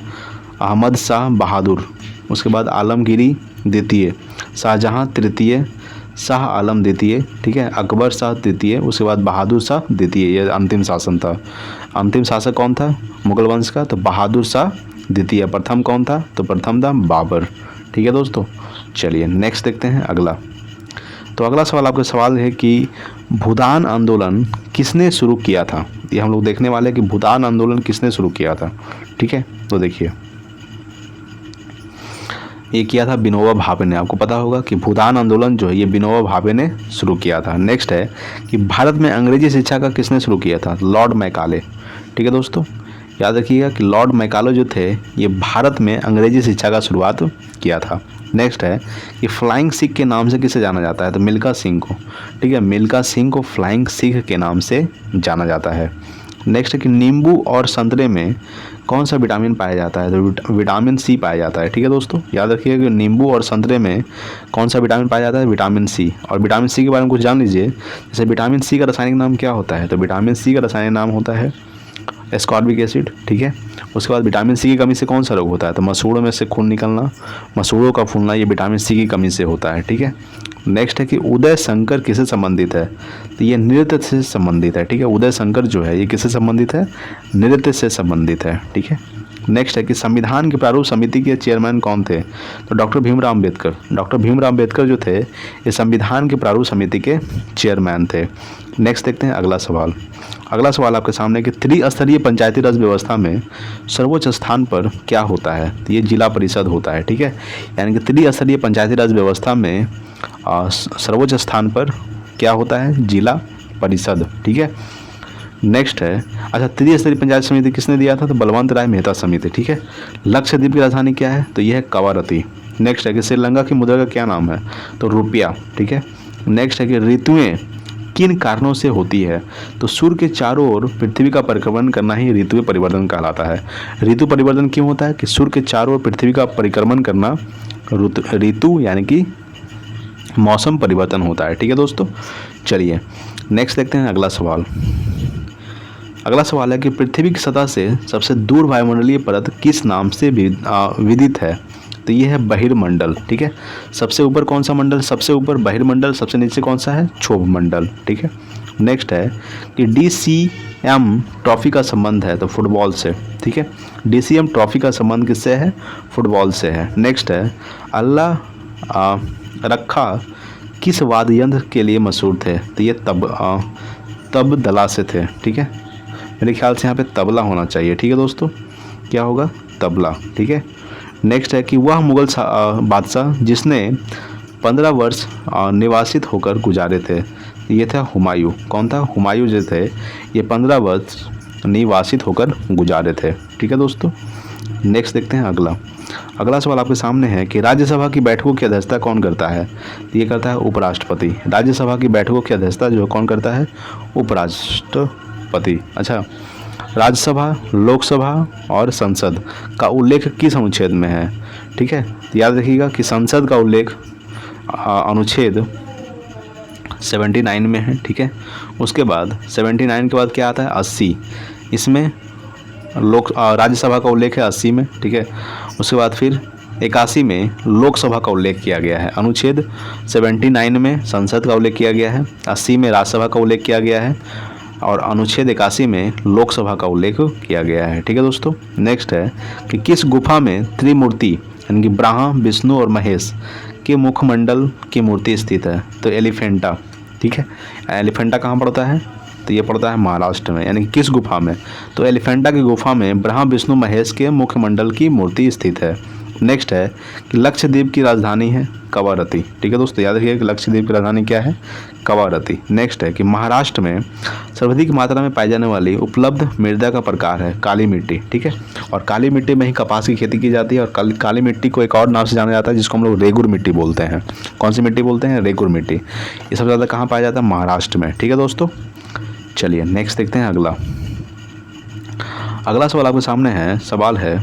[SPEAKER 1] अहमद शाह बहादुर। उसके बाद आलमगीरी द्वितीय, शाहजहां तृतीय, शाह आलम द्वितीय, ठीक है, अकबर शाह द्वितीय, उसके बाद बहादुर शाह द्वितीय, ये अंतिम शासन था। अंतिम शासक कौन था मुगल वंश का? तो बहादुर शाह द्वितीय। प्रथम कौन था? तो प्रथम था बाबर। ठीक है दोस्तों, चलिए नेक्स्ट देखते हैं अगला। तो अगला सवाल आपका सवाल है कि भूदान आंदोलन किसने शुरू किया था? ये हम लोग देखने वाले हैं कि भूदान आंदोलन किसने शुरू किया था। ठीक है, तो देखिए ये किया था विनोबा भावे ने। आपको पता होगा कि भूदान आंदोलन जो है ये विनोबा भावे ने शुरू किया था। नेक्स्ट है कि भारत में अंग्रेजी शिक्षा का किसने शुरू किया था? Lord Macaulay. ठीक है दोस्तों, याद रखिएगा कि लॉर्ड मैकाले जो थे ये भारत में अंग्रेजी शिक्षा का शुरुआत किया था। नेक्स्ट है कि फ्लाइंग सिख के नाम से किसे जाना जाता है? तो मिल्खा सिंह को। ठीक है, मिल्खा सिंह को फ्लाइंग सिख के नाम से जाना जाता है। नेक्स्ट है कि नींबू और संतरे में कौन सा विटामिन पाया जाता है? तो विटामिन सी पाया जाता है। ठीक है दोस्तों, याद रखिएगा कि नींबू और संतरे में कौन सा विटामिन पाया जाता है? Vitamin C. और विटामिन सी के बारे में कुछ जान लीजिए, जैसे विटामिन सी का रासायनिक नाम क्या होता है? तो विटामिन सी का रासायनिक नाम होता है एस्कॉर्बिक एसिड। ठीक है, उसके बाद विटामिन सी की कमी से कौन सा रोग होता है? तो मसूड़ों में से खून निकलना, मसूड़ों का फूलना, ये विटामिन सी की कमी से होता है। ठीक है, नेक्स्ट है कि उदय शंकर किससे संबंधित है? तो ये नृत्य से संबंधित है। ठीक है, उदय शंकर जो है ये किससे संबंधित है? नृत्य से संबंधित है। ठीक है, नेक्स्ट है कि संविधान की प्रारूप समिति के चेयरमैन कौन थे? तो डॉक्टर भीमराव अम्बेडकर। डॉक्टर भीमराव अम्बेडकर जो थे ये संविधान की प्रारूप समिति के चेयरमैन थे। नेक्स्ट देखते हैं अगला सवाल। अगला सवाल आपके सामने कि त्रिस्तरीय पंचायती राज व्यवस्था में सर्वोच्च स्थान पर क्या होता है? तो ये जिला परिषद होता है। ठीक है, यानी कि त्रिस्तरीय पंचायती राज व्यवस्था में सर्वोच्च स्थान पर क्या होता है? जिला परिषद। ठीक है, नेक्स्ट है अच्छा त्रिस्तरीय पंचायत समिति किसने दिया था? तो बलवंत राय मेहता समिति। ठीक है, लक्षद्वीप की राजधानी क्या है? तो यह है कवारती। नेक्स्ट है कि श्रीलंका की मुद्रा का क्या नाम है? तो रुपया। ठीक है, नेक्स्ट है कि ऋतुएं किन कारणों से होती है? तो सूर्य के चारों ओर पृथ्वी का परिक्रमण करना ही ऋतु परिवर्तन कहलाता है। ऋतु परिवर्तन क्यों होता है? कि सूर्य के चारों ओर पृथ्वी का परिक्रमण करना ऋतु यानी कि मौसम परिवर्तन होता है। ठीक है दोस्तों, चलिए नेक्स्ट देखते हैं अगला सवाल। अगला सवाल है कि पृथ्वी की सतह से सबसे दूर वायुमंडलीय परत किस नाम से विदित है? तो ये है बहिर्मंडल। ठीक है, सबसे ऊपर कौन सा मंडल? सबसे ऊपर बहिर्मंडल, सबसे नीचे कौन सा है? क्षोभ मंडल। ठीक है, नेक्स्ट है कि DCM ट्रॉफी का संबंध है तो फुटबॉल से। ठीक है, DCM ट्रॉफी का संबंध किससे है? फुटबॉल से है। नेक्स्ट है अल्लाह रखा किस वाद्य यंत्र के लिए मशहूर थे? तो ये तबला से थे। ठीक है, मेरे ख्याल से यहाँ पे तबला होना चाहिए। ठीक है दोस्तों, क्या होगा? तबला। ठीक है, नेक्स्ट है कि वह मुगल बादशाह जिसने 15 वर्ष निवासित होकर गुजारे थे, ये था हुमायूं। कौन था? हुमायूं जो थे ये 15 वर्ष निवासित होकर गुजारे थे। ठीक है दोस्तों, नेक्स्ट देखते हैं अगला। अगला सवाल आपके सामने है कि राज्यसभा की बैठकों की अध्यक्षता कौन करता है? तो ये करता है उपराष्ट्रपति। राज्यसभा की बैठकों की अध्यक्षता जो कौन करता है? उपराष्ट्रपति। अच्छा, राज्यसभा, लोकसभा और संसद का उल्लेख किस अनुच्छेद में है? ठीक है, तो याद रखिएगा कि संसद का उल्लेख अनुच्छेद 79 में है। ठीक है, उसके बाद 79 के बाद क्या आता है? 80। इसमें राज्यसभा का उल्लेख है 80 में। ठीक है, उसके बाद फिर 81 में लोकसभा का उल्लेख किया गया है। अनुच्छेद 79 में संसद का उल्लेख किया गया है, 80 में राज्यसभा का उल्लेख किया गया है और अनुच्छेद 81 में लोकसभा का उल्लेख किया गया है। ठीक है दोस्तों, नेक्स्ट है कि किस गुफा में त्रिमूर्ति यानी कि ब्रह्मा, विष्णु और महेश के मुखमंडल की मूर्ति स्थित है? तो एलिफेंटा। ठीक है, एलिफेंटा कहाँ पड़ता है? तो ये पड़ता है महाराष्ट्र में। यानी कि किस गुफा में? तो एलिफेंटा की गुफा में ब्रह्मा, विष्णु, महेश के मुखमंडल की मूर्ति स्थित है। नेक्स्ट है कि लक्षद्वीप की राजधानी है कवारती। ठीक है दोस्तों, याद रखिए कि लक्षद्वीप की राजधानी क्या है? कवारती। नेक्स्ट है कि महाराष्ट्र में सर्वाधिक मात्रा में पाई जाने वाली उपलब्ध मृदा का प्रकार है काली मिट्टी। ठीक है, और काली मिट्टी में ही कपास की खेती की जाती है और काली मिट्टी को एक और नाम से जाना जाता है जिसको हम लोग रेगुर मिट्टी बोलते हैं। कौन सी मिट्टी बोलते हैं? रेगुर मिट्टी। ये सबसे ज़्यादा कहाँ पाया जाता है? महाराष्ट्र में। ठीक है दोस्तों, चलिए नेक्स्ट देखते हैं अगला। अगला सवाल आपके सामने है, सवाल है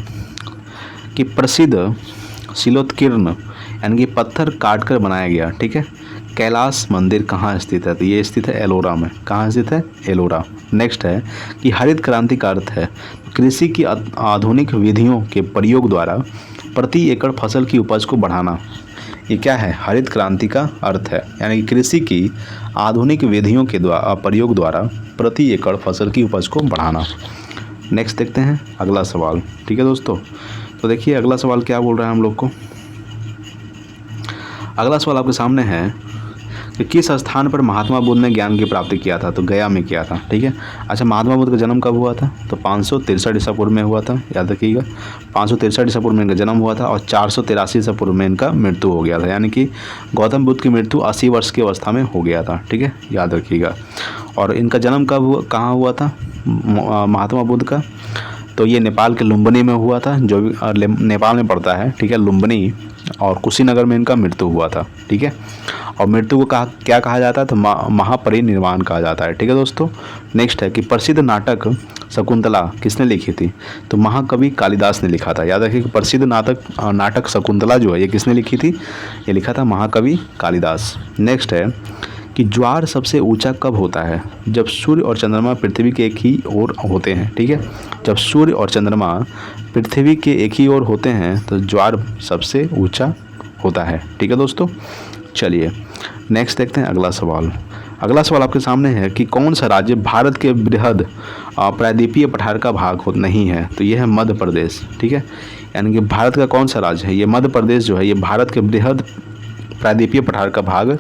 [SPEAKER 1] कि प्रसिद्ध शिलोत्कीर्ण यानी कि पत्थर काट कर बनाया गया, ठीक है, कैलाश मंदिर कहाँ स्थित है? तो ये स्थित है एलोरा में। कहाँ स्थित है? एलोरा। नेक्स्ट है कि हरित क्रांति का अर्थ है कृषि की आधुनिक विधियों के प्रयोग द्वारा प्रति एकड़ फसल की उपज को बढ़ाना। ये क्या है, हरित क्रांति का अर्थ है, यानी कि कृषि की आधुनिक विधियों के प्रयोग द्वारा प्रति एकड़ फसल की उपज को बढ़ाना। नेक्स्ट देखते हैं अगला सवाल। ठीक है दोस्तों, तो देखिए अगला सवाल क्या बोल रहा है हम लोग को। अगला सवाल आपके सामने है कि किस स्थान पर महात्मा बुद्ध ने ज्ञान की प्राप्ति किया था, तो गया में किया था। ठीक है, अच्छा महात्मा बुद्ध का जन्म कब हुआ था, तो 563 ईसा पूर्व में हुआ था, याद रखिएगा 563 ईसा पूर्व में इनका जन्म हुआ था और 483 ईसा पूर्व में इनका मृत्यु हो गया था, यानी कि गौतम बुद्ध की मृत्यु 80 वर्ष की अवस्था में हो गया था। ठीक है, याद रखिएगा। और इनका जन्म कब हुआ, कहाँ हुआ था महात्मा बुद्ध का, तो ये नेपाल के लुम्बिनी में हुआ था, जो भी नेपाल में पड़ता है। ठीक है, लुम्बिनी और कुशीनगर में इनका मृत्यु हुआ था। ठीक है, और मृत्यु को क्या कहा जाता है, तो महापरिनिर्वाण कहा जाता है। ठीक है दोस्तों, नेक्स्ट है कि प्रसिद्ध नाटक शकुंतला किसने लिखी थी, तो महाकवि कालिदास ने लिखा था। याद रखिए कि प्रसिद्ध नाटक शकुंतला जो है ये किसने लिखी थी, ये लिखा था महाकवि कालिदास। नेक्स्ट है कि ज्वार सबसे ऊंचा कब होता है, जब सूर्य और चंद्रमा पृथ्वी के एक ही ओर होते हैं। ठीक है, जब सूर्य और चंद्रमा पृथ्वी के एक ही ओर होते हैं तो ज्वार सबसे ऊंचा होता है। ठीक है दोस्तों, चलिए नेक्स्ट देखते हैं अगला सवाल। अगला सवाल आपके सामने है कि कौन सा राज्य भारत के बृहद प्रायद्वीपीय पठार का भाग नहीं है, तो यह है मध्य प्रदेश। ठीक है, यानी कि भारत का कौन सा राज्य है, ये मध्य प्रदेश जो है ये भारत के बृहद प्रायद्वीपीय पठार का भाग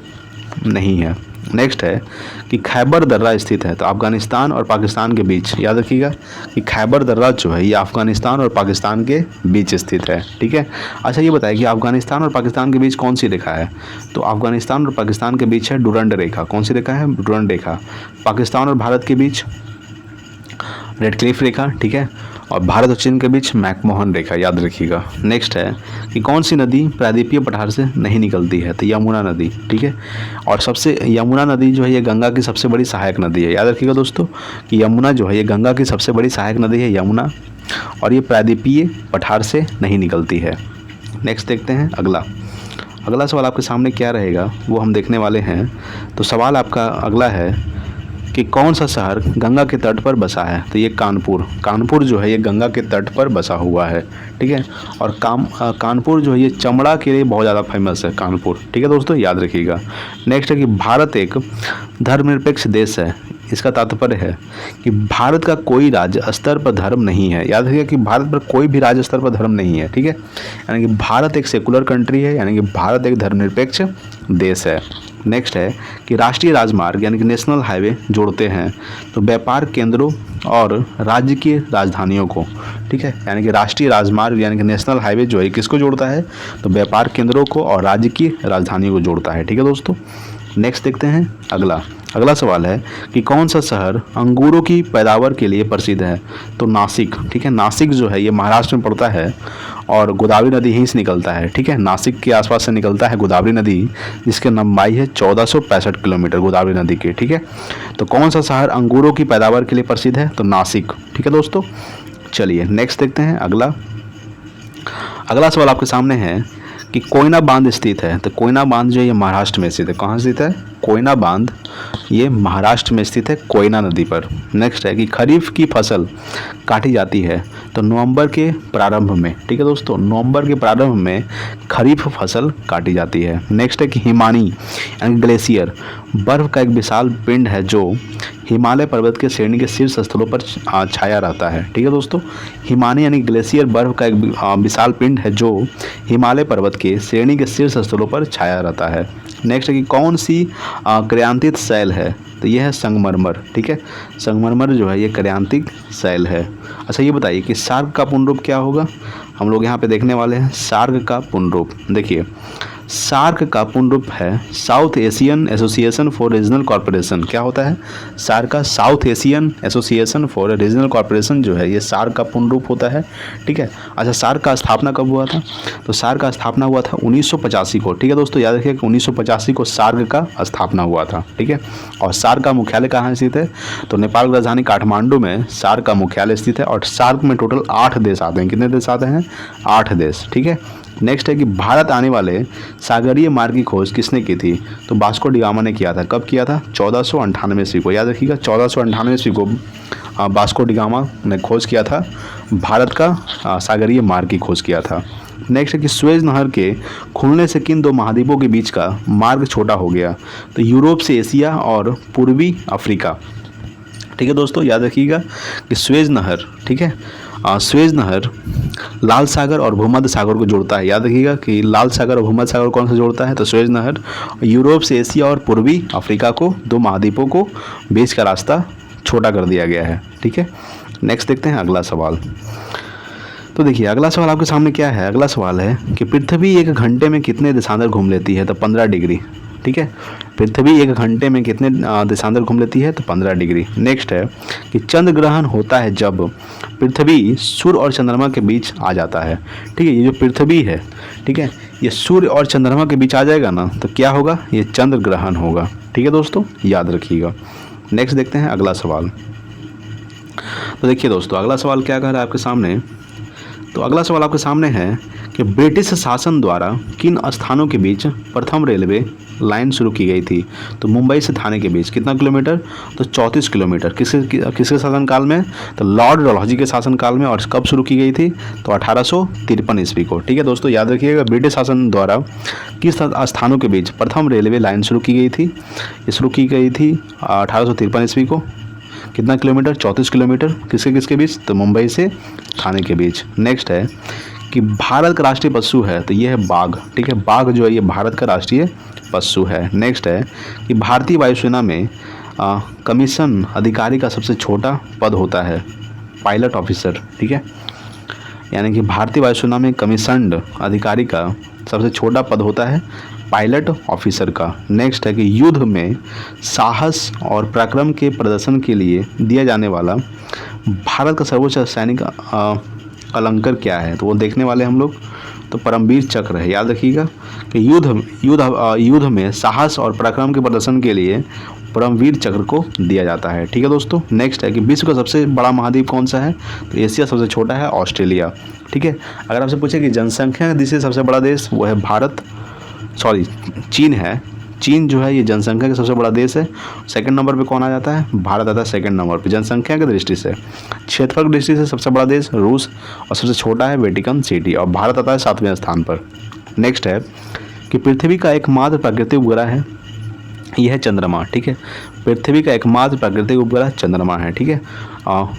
[SPEAKER 1] नहीं है। नेक्स्ट है कि खैबर दर्रा स्थित है, तो अफगानिस्तान और पाकिस्तान के बीच। याद रखिएगा कि खैबर दर्रा जो है ये अफगानिस्तान और पाकिस्तान के बीच स्थित है। ठीक है, अच्छा ये बताइए कि अफगानिस्तान और पाकिस्तान के बीच कौन सी रेखा है, तो अफगानिस्तान और पाकिस्तान के बीच है डुरंड रेखा। कौन सी रेखा है, डुरंड रेखा। पाकिस्तान और भारत के बीच रेड क्लिफ रेखा। ठीक है, और भारत और चीन के बीच मैकमोहन रेखा, याद रखिएगा। नेक्स्ट है कि कौन सी नदी प्रायद्वीपीय पठार से नहीं निकलती है, तो यमुना नदी। ठीक है, और सबसे यमुना नदी जो है ये गंगा की सबसे बड़ी सहायक नदी है। याद रखिएगा दोस्तों कि यमुना जो है ये गंगा की सबसे बड़ी सहायक नदी है यमुना, और ये प्रायद्वीपीय पठार से नहीं निकलती है। नेक्स्ट देखते हैं अगला सवाल आपके सामने क्या रहेगा वो हम देखने वाले हैं। तो सवाल आपका अगला है कि कौन सा शहर गंगा के तट पर बसा है, तो ये कानपुर जो है ये गंगा के तट पर बसा हुआ है। ठीक है, और कानपुर जो है ये चमड़ा के लिए बहुत ज़्यादा फेमस है कानपुर। ठीक है दोस्तों, याद रखिएगा। नेक्स्ट है कि भारत एक धर्मनिरपेक्ष देश है, इसका तात्पर्य है कि भारत का कोई राज्य स्तर पर धर्म नहीं है। याद रखिएगा कि भारत पर कोई भी राज्य स्तर पर धर्म नहीं है। ठीक है, यानी कि भारत एक सेकुलर कंट्री है, यानी कि भारत एक धर्मनिरपेक्ष देश है। नेक्स्ट है कि राष्ट्रीय राजमार्ग यानी कि नेशनल हाईवे जोड़ते हैं तो व्यापार केंद्रों और राज्य की राजधानियों को। ठीक है, यानी कि राष्ट्रीय राजमार्ग यानी कि नेशनल हाईवे जो है किसको जोड़ता है, तो व्यापार केंद्रों को और राज्य की राजधानियों को जोड़ता है। ठीक है दोस्तों, नेक्स्ट देखते हैं अगला सवाल है कि कौन सा शहर अंगूरों की पैदावार के लिए प्रसिद्ध है, तो नासिक। ठीक है, नासिक जो है ये महाराष्ट्र में पड़ता है और गोदावरी नदी यहीं से निकलता है। ठीक है, नासिक के आसपास से निकलता है गोदावरी नदी, जिसकी लंबाई है 1465 किलोमीटर गोदावरी नदी की। ठीक है, तो कौन सा शहर अंगूरों की पैदावार के लिए प्रसिद्ध है, तो नासिक। ठीक है दोस्तों, चलिए नेक्स्ट देखते हैं अगला सवाल आपके सामने है कि कोयना बांध स्थित है, तो कोयना बांध जो है ये महाराष्ट्र में स्थित है। कहाँ स्थित है, कोयना बांध ये महाराष्ट्र में स्थित है कोयना नदी पर। नेक्स्ट है कि खरीफ की फसल काटी जाती है तो नवंबर के प्रारंभ में। ठीक है दोस्तों, नवंबर के प्रारंभ में खरीफ फसल काटी जाती है। नेक्स्ट है कि हिमानी यानी ग्लेशियर बर्फ का एक विशाल पिंड है जो हिमालय पर्वत के श्रेणी के शीर्ष स्थलों पर छाया रहता है। ठीक है दोस्तों, हिमानी यानी ग्लेशियर बर्फ का एक विशाल पिंड है जो हिमालय पर्वत के श्रेणी के शीर्ष स्थलों पर छाया रहता है। नेक्स्ट है कि कौन सी क्रांतिक शैल है, तो यह है संगमरमर। ठीक है, संगमरमर जो है ये क्रांतिक शैल है। अच्छा ये बताइए कि सार्क का पूर्ण रूप क्या होगा, हम लोग यहाँ पे देखने वाले हैं सार्क का पूर्ण रूप। देखिए सार्क का पूर्ण रूप है south Asian association for regional corporation. क्या होता है, सार्क का south Asian association for regional corporation जो है ये सार्क का पूर्ण रूप होता है। ठीक है, अच्छा सार्क का स्थापना कब हुआ था, तो सार्क का स्थापना हुआ था 1985 को। ठीक है दोस्तों, याद रखिए कि 1985 को सार्क का स्थापना हुआ था। ठीक है, और सार्क का मुख्यालय कहाँ स्थित है, तो नेपाल की राजधानी काठमांडू में सार्क का मुख्यालय स्थित है। और सार्क में टोटल 8 देश आते हैं। कितने देश आते हैं, 8 देश। ठीक है, नेक्स्ट है कि भारत आने वाले सागरीय मार्ग की खोज किसने की थी, तो वास्को डी गामा ने किया था। कब किया था, 1498 ईस्वी को। याद रखिएगा 1498 ईस्वी को वास्को डी गामा ने खोज किया था, भारत का सागरीय मार्ग की खोज किया था। नेक्स्ट है कि सुएज नहर के खुलने से किन दो महाद्वीपों के बीच का मार्ग छोटा हो गया? तो यूरोप से एशिया और पूर्वी अफ्रीका। ठीक है दोस्तों, याद रखिएगा कि सुएज नहर, ठीक है, सुएज नहर लाल सागर और भूमध्य सागर को जोड़ता है। याद रखिएगा कि लाल सागर और भूमध्य सागर कौन सा जोड़ता है? तो सुएज नहर यूरोप से एशिया और पूर्वी अफ्रीका को, दो महाद्वीपों को बीच का रास्ता छोटा कर दिया गया है। ठीक है, नेक्स्ट देखते हैं अगला सवाल। तो देखिए अगला सवाल आपके सामने क्या है? अगला सवाल है कि पृथ्वी एक घंटे में कितने देशांतर घूम लेती है? तो 15 डिग्री। ठीक है, पृथ्वी एक घंटे में कितने देशांतर घूम लेती है? तो 15 डिग्री। नेक्स्ट है कि चंद्र ग्रहण होता है जब पृथ्वी सूर्य और चंद्रमा के बीच आ जाता है। ठीक है, ये जो पृथ्वी है, ठीक है, ये सूर्य और चंद्रमा के बीच आ जाएगा ना, तो क्या होगा? ये चंद्र ग्रहण होगा। ठीक है दोस्तों, याद रखिएगा। नेक्स्ट देखते हैं अगला सवाल। तो देखिए दोस्तों अगला सवाल क्या कह रहा है आपके सामने? तो अगला सवाल आपके सामने है कि ब्रिटिश शासन द्वारा किन स्थानों के बीच प्रथम रेलवे लाइन शुरू की गई थी? तो मुंबई से थाने के बीच कितना किलोमीटर? तो 34 किलोमीटर। किसके शासनकाल में? तो लॉर्ड डलहौजी के शासनकाल में। और कब शुरू की गई थी? तो 1853 ईस्वी को। ठीक है दोस्तों, याद रखिएगा ब्रिटिश शासन द्वारा किस स्थानों के बीच प्रथम रेलवे लाइन शुरू की गई थी? ये शुरू की गई थी 1853 ईस्वी को। कितना किलोमीटर? 34 किलोमीटर। किसके बीच? तो मुंबई से थाने के बीच। नेक्स्ट है कि भारत का राष्ट्रीय पशु है, तो ये है बाघ। ठीक है, बाघ जो है ये भारत का राष्ट्रीय पशु है। नेक्स्ट है कि भारतीय वायुसेना में कमीशन अधिकारी का सबसे छोटा पद होता है पायलट ऑफिसर। ठीक है, यानी कि भारतीय वायुसेना में कमीशन्ड अधिकारी का सबसे छोटा पद होता है पायलट ऑफिसर का। नेक्स्ट है कि युद्ध में साहस और पराक्रम के प्रदर्शन के लिए दिया जाने वाला भारत का सर्वोच्च सैनिक अलंकार क्या है? तो वो देखने वाले हम लोग। तो परमवीर चक्र है। याद रखिएगा कि युद्ध में साहस और पराक्रम के प्रदर्शन के लिए परमवीर चक्र को दिया जाता है। ठीक है दोस्तों, नेक्स्ट है कि विश्व का सबसे बड़ा महाद्वीप कौन सा है? तो एशिया सबसे छोटा है ऑस्ट्रेलिया। ठीक है, अगर आपसे पूछे कि जनसंख्या का दृष्टि से सबसे बड़ा देश, वो है चीन है। चीन जो है ये जनसंख्या का सबसे बड़ा देश है। सेकंड नंबर पे कौन आ जाता है? भारत आता है सेकंड नंबर पे जनसंख्या की दृष्टि से। क्षेत्रफल की दृष्टि से सबसे बड़ा देश रूस और सबसे छोटा है वेटिकन सिटी, और भारत आता है 7वें स्थान पर। नेक्स्ट है कि पृथ्वी का एकमात्र प्राकृतिक उपग्रह है, यह है चंद्रमा। ठीक है, पृथ्वी का एकमात्र प्राकृतिक उपग्रह चंद्रमा है। ठीक है,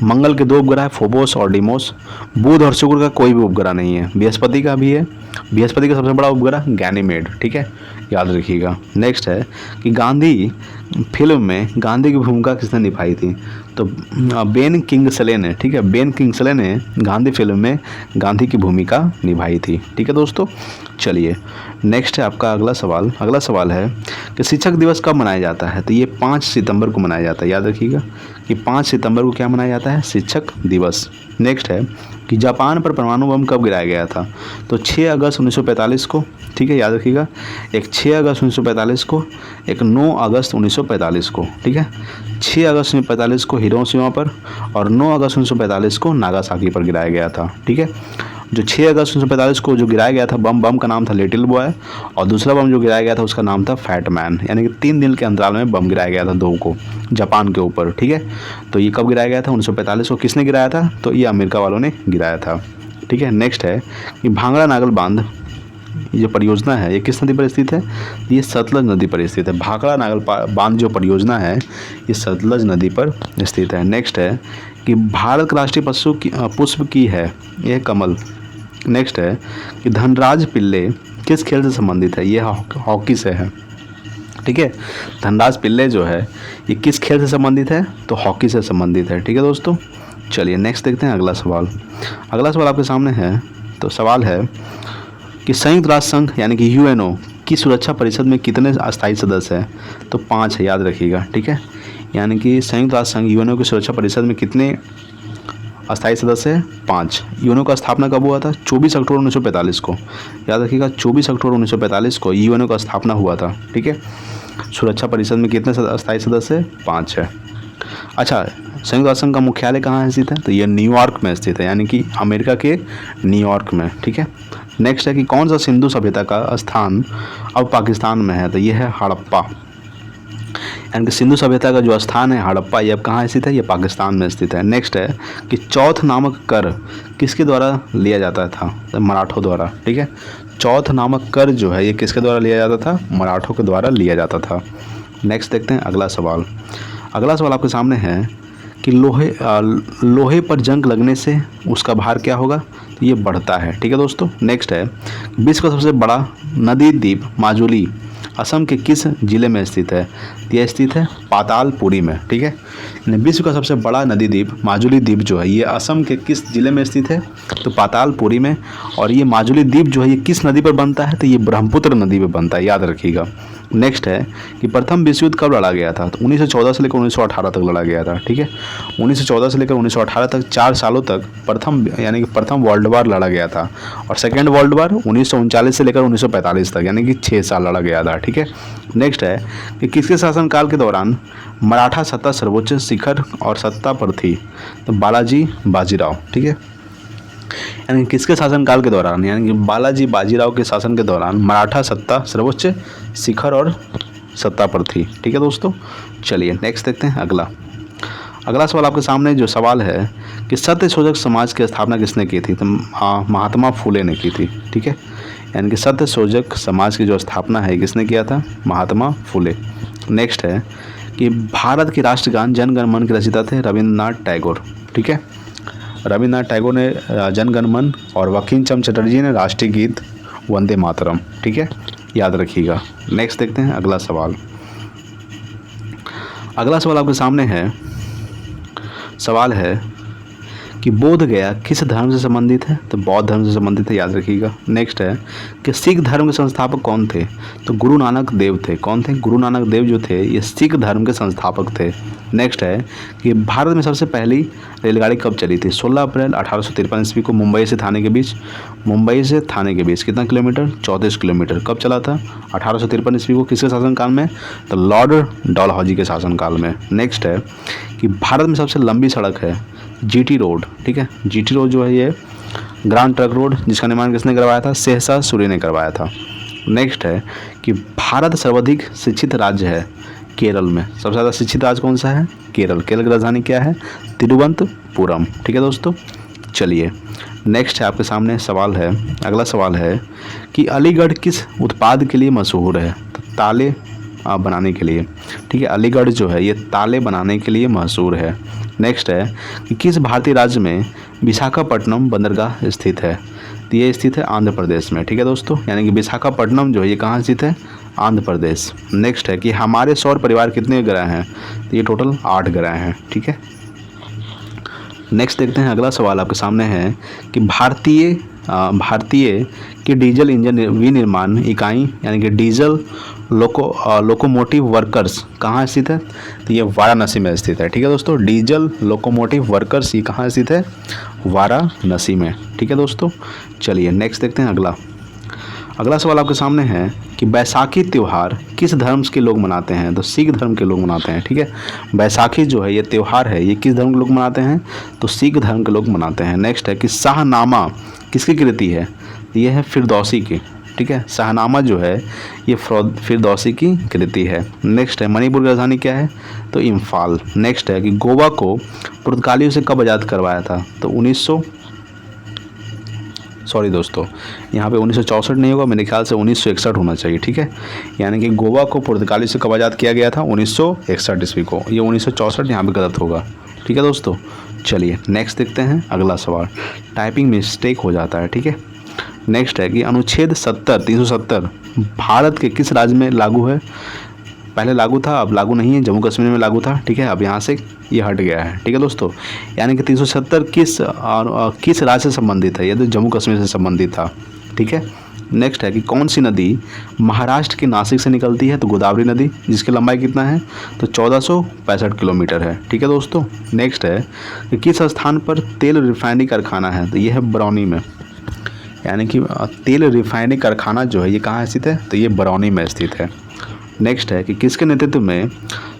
[SPEAKER 1] मंगल के 2 उपग्रह है, फोबोस और डिमोस। बुध और शुक्र का कोई भी उपग्रह नहीं है। बृहस्पति का भी है, बृहस्पति का सबसे बड़ा उपग्रह गैनीमेड। ठीक है, याद रखिएगा। नेक्स्ट है कि गांधी फिल्म में गांधी की भूमिका किसने निभाई थी? तो बेन किंग्सले ने। ठीक है, बेन किंग्सले ने गांधी फिल्म में गांधी की भूमिका निभाई थी। ठीक है दोस्तों, चलिए नेक्स्ट है आपका अगला सवाल। अगला सवाल है कि शिक्षक दिवस कब मनाया जाता है? तो ये 5 सितंबर को मनाया जाता है। याद रखिएगा कि 5 सितंबर को क्या मनाया जाता है? शिक्षक दिवस। नेक्स्ट है कि जापान पर परमाणु बम कब गिराया गया था? तो 6 अगस्त 1945 को। ठीक है, याद रखिएगा, एक 6 अगस्त 1945 को, एक 9 अगस्त 1945 को। ठीक है, 6 अगस्त 1945 को हिरोशिमा पर और 9 अगस्त 1945 को नागासाकी पर गिराया गया था। ठीक है, जो 6 अगस्त 1945 को जो गिराया गया था बम का नाम था लिटिल बॉय, और दूसरा बम जो गिराया गया था उसका नाम था फैट मैन। यानी कि 3 दिन के अंतराल में बम गिराया गया था 2 को जापान के ऊपर। ठीक है, तो ये कब गिराया गया था? 1945 को। किसने गिराया था? तो ये अमेरिका वालों ने गिराया था। ठीक है, नेक्स्ट है कि भांगड़ा नागल बांध ये जो परियोजना है ये किस नदी पर स्थित है? ये सतलज नदी पर स्थित है। भाखड़ा नागल बांध जो परियोजना है ये सतलज नदी पर स्थित है। नेक्स्ट है कि भारत का राष्ट्रीय पशु पुष्प की है, यह कमल। नेक्स्ट है कि धनराज पिल्ले किस खेल से संबंधित है? ये हॉकी से है। ठीक है, धनराज पिल्ले जो है ये किस खेल से संबंधित है? तो हॉकी से संबंधित है। ठीक है दोस्तों, चलिए नेक्स्ट देखते हैं अगला सवाल। अगला सवाल आपके सामने है। तो सवाल है कि संयुक्त राष्ट्र संघ यानी कि यूएनओ की सुरक्षा परिषद में कितने अस्थायी सदस्य हैं? तो 5 है। याद रखिएगा। ठीक है, यानी कि संयुक्त राष्ट्र संघ यूएनओ की सुरक्षा परिषद में कितने अस्थायी सदस्य हैं? 5। यूएनओ का स्थापना कब हुआ था? 24 अक्टूबर 1945 को। याद रखिएगा, 24 अक्टूबर 1945 को यूएनओ का स्थापना हुआ था। ठीक है, सुरक्षा परिषद में कितने अस्थायी सदस्य? 5 है। अच्छा, संयुक्त राष्ट्र संघ का मुख्यालय कहाँ स्थित है? तो ये न्यूयॉर्क में स्थित है, यानी कि अमेरिका के न्यूयॉर्क में। ठीक है, नेक्स्ट है कि कौन सा सिंधु सभ्यता का स्थान अब पाकिस्तान में है? तो ये है हड़प्पा।
[SPEAKER 2] यानी कि सिंधु सभ्यता का जो स्थान है हड़प्पा, ये अब कहाँ स्थित है, ये पाकिस्तान में स्थित है। नेक्स्ट है कि चौथ नामक कर किसके द्वारा लिया जाता था, तो मराठों द्वारा। ठीक है, चौथ नामक कर जो है ये किसके द्वारा लिया जाता था, मराठों के द्वारा लिया जाता था। नेक्स्ट देखते हैं अगला सवाल। अगला सवाल आपके सामने है कि लोहे पर जंग लगने से उसका भार क्या होगा, तो ये बढ़ता है। ठीक है दोस्तों। नेक्स्ट है विश्व का सबसे बड़ा नदी द्वीप माजुली असम के किस जिले में स्थित है, तो यह स्थित है पातालपुरी में। ठीक है, विश्व का सबसे बड़ा नदी द्वीप माजुली द्वीप जो है ये असम के किस जिले में स्थित है, तो पातालपुरी में। और ये माजुली द्वीप जो है ये किस नदी पर बनता है, तो ये ब्रह्मपुत्र नदी पर बनता है, याद रखिएगा। नेक्स्ट है कि प्रथम विश्व युद्ध कब लड़ा गया था, तो 1914 से लेकर 1918 तक लड़ा गया था। ठीक है, 1914 से लेकर 1918 तक 4 सालों तक प्रथम यानी कि प्रथम वर्ल्ड वार लड़ा गया था। और सेकेंड वर्ल्ड वार 1939 से लेकर 1945 तक यानी कि 6 साल लड़ा गया था। ठीक है, नेक्स्ट है कि किसके शासनकाल के दौरान मराठा सत्ता सर्वोच्च शिखर और सत्ता पर थी, तो बालाजी बाजीराव। ठीक है, यानी किसके शासनकाल के दौरान, यानी कि बालाजी बाजीराव के शासन के दौरान मराठा सत्ता सर्वोच्च शिखर और सत्ता पर थी। ठीक है दोस्तों, चलिए नेक्स्ट देखते हैं अगला। अगला सवाल आपके सामने जो सवाल है कि सत्य शोधक समाज की स्थापना किसने की थी, तो महात्मा फुले ने की थी। ठीक है, यानी कि सत्य शोधक समाज की जो स्थापना है किसने किया था, महात्मा फुले। नेक्स्ट है कि भारत के राष्ट्रगान जन गण मन के रचयिता थे रविंद्रनाथ टैगोर। ठीक है, रविंद्रनाथ टैगोर ने जन गण मन और बंकिम चंद्र चटर्जी ने राष्ट्रीय गीत वंदे मातरम। ठीक है, याद रखिएगा। नेक्स्ट देखते हैं अगला सवाल। अगला सवाल आपके सामने है, सवाल है कि बोध गया किस धर्म से संबंधित है, तो बौद्ध धर्म से संबंधित है, याद रखिएगा। नेक्स्ट है कि सिख धर्म के संस्थापक कौन थे, तो गुरु नानक देव थे। कौन थे, गुरु नानक देव जो थे ये सिख धर्म के संस्थापक थे। नेक्स्ट है कि भारत में सबसे पहली रेलगाड़ी कब चली थी, 16 अप्रैल 1853 ईस्वी को मुंबई से थाने के बीच कितना किलोमीटर, 34 किलोमीटर। कब चला था, 1853 ईस्वी को। किसके शासनकाल में, तो लॉर्ड डलहौजी के शासनकाल में। नेक्स्ट है कि भारत में सबसे लंबी सड़क है जीटी रोड। ठीक है, जीटी रोड जो है ये ग्रांड ट्रक रोड, जिसका निर्माण किसने करवाया था, सहसा सूरी ने करवाया था। नेक्स्ट है कि भारत सर्वाधिक शिक्षित राज्य है केरल में। सबसे ज़्यादा शिक्षित राज्य कौन सा है, केरल। केरल की राजधानी क्या है, तिरुवनंतपुरम। ठीक है दोस्तों, चलिए नेक्स्ट है आपके सामने सवाल है। अगला सवाल है कि अलीगढ़ किस उत्पाद के लिए मशहूर है, तो ताले बनाने के लिए। ठीक है, अलीगढ़ जो है ये ताले बनाने के लिए मशहूर है। नेक्स्ट है कि किस भारतीय राज्य में विशाखापट्टनम बंदरगाह स्थित है, तो ये स्थित है आंध्र प्रदेश में। ठीक है दोस्तों, यानी कि विशाखापट्टनम जो है ये कहाँ स्थित है, आंध्र प्रदेश। नेक्स्ट है कि हमारे सौर परिवार कितने ग्रह हैं, तो ये टोटल 8 ग्रह हैं। ठीक है, नेक्स्ट देखते हैं अगला सवाल आपके सामने है कि भारतीय की डीजल इंजन विनिर्माण इकाई यानी कि डीजल लोकोमोटिव वर्कर्स कहाँ स्थित है, तो ये वाराणसी में स्थित है। ठीक है दोस्तों, डीजल लोकोमोटिव वर्कर्स ये कहाँ स्थित है, वाराणसी में। ठीक है दोस्तों, चलिए नेक्स्ट देखते हैं अगला सवाल आपके सामने है कि बैसाखी त्यौहार किस धर्म के लोग मनाते हैं, तो सिख धर्म के लोग मनाते हैं। ठीक है, बैसाखी जो है ये त्यौहार है ये किस धर्म के लोग मनाते हैं, तो सिख धर्म के लोग मनाते हैं। नेक्स्ट है कि शाहनामा किसकी कृति है, ये है फिरदौसी की। ठीक है, शाहनामा जो है ये फिरदौसी की कृति है। नेक्स्ट है मणिपुर की राजधानी क्या है, तो इम्फाल। नेक्स्ट है कि गोवा को पुर्तगालियों से कब आज़ाद करवाया था, तो 1964 नहीं होगा, मेरे ख्याल से 1961 होना चाहिए। ठीक है, यानी कि गोवा को पुर्तगालियों से कब आज़ाद किया गया था, 1961 ईस्वी को। ये 1964 यहाँ पे गलत होगा। ठीक है दोस्तों, चलिए नेक्स्ट देखते हैं अगला सवाल। टाइपिंग मिस्टेक हो जाता है। ठीक है, नेक्स्ट है कि अनुच्छेद 370 भारत के किस राज्य में लागू है, पहले लागू था अब लागू नहीं है, जम्मू कश्मीर में लागू था। ठीक है, अब यहाँ से ये हट गया है। ठीक है दोस्तों, यानी कि 370 किस राज्य से संबंधित है, ये तो जम्मू कश्मीर से संबंधित था। ठीक है, नेक्स्ट है कि कौन सी नदी महाराष्ट्र के नासिक से निकलती है, तो गोदावरी नदी, जिसकी लंबाई कितना है, तो 1465 किलोमीटर है। ठीक है दोस्तों, नेक्स्ट है कि किस स्थान पर तेल रिफाइनरी कारखाना है, तो ये है बरौनी में। यानी कि तेल रिफाइनरी कारखाना जो है ये कहाँ स्थित है, तो ये बरौनी में स्थित है। नेक्स्ट है कि किसके नेतृत्व में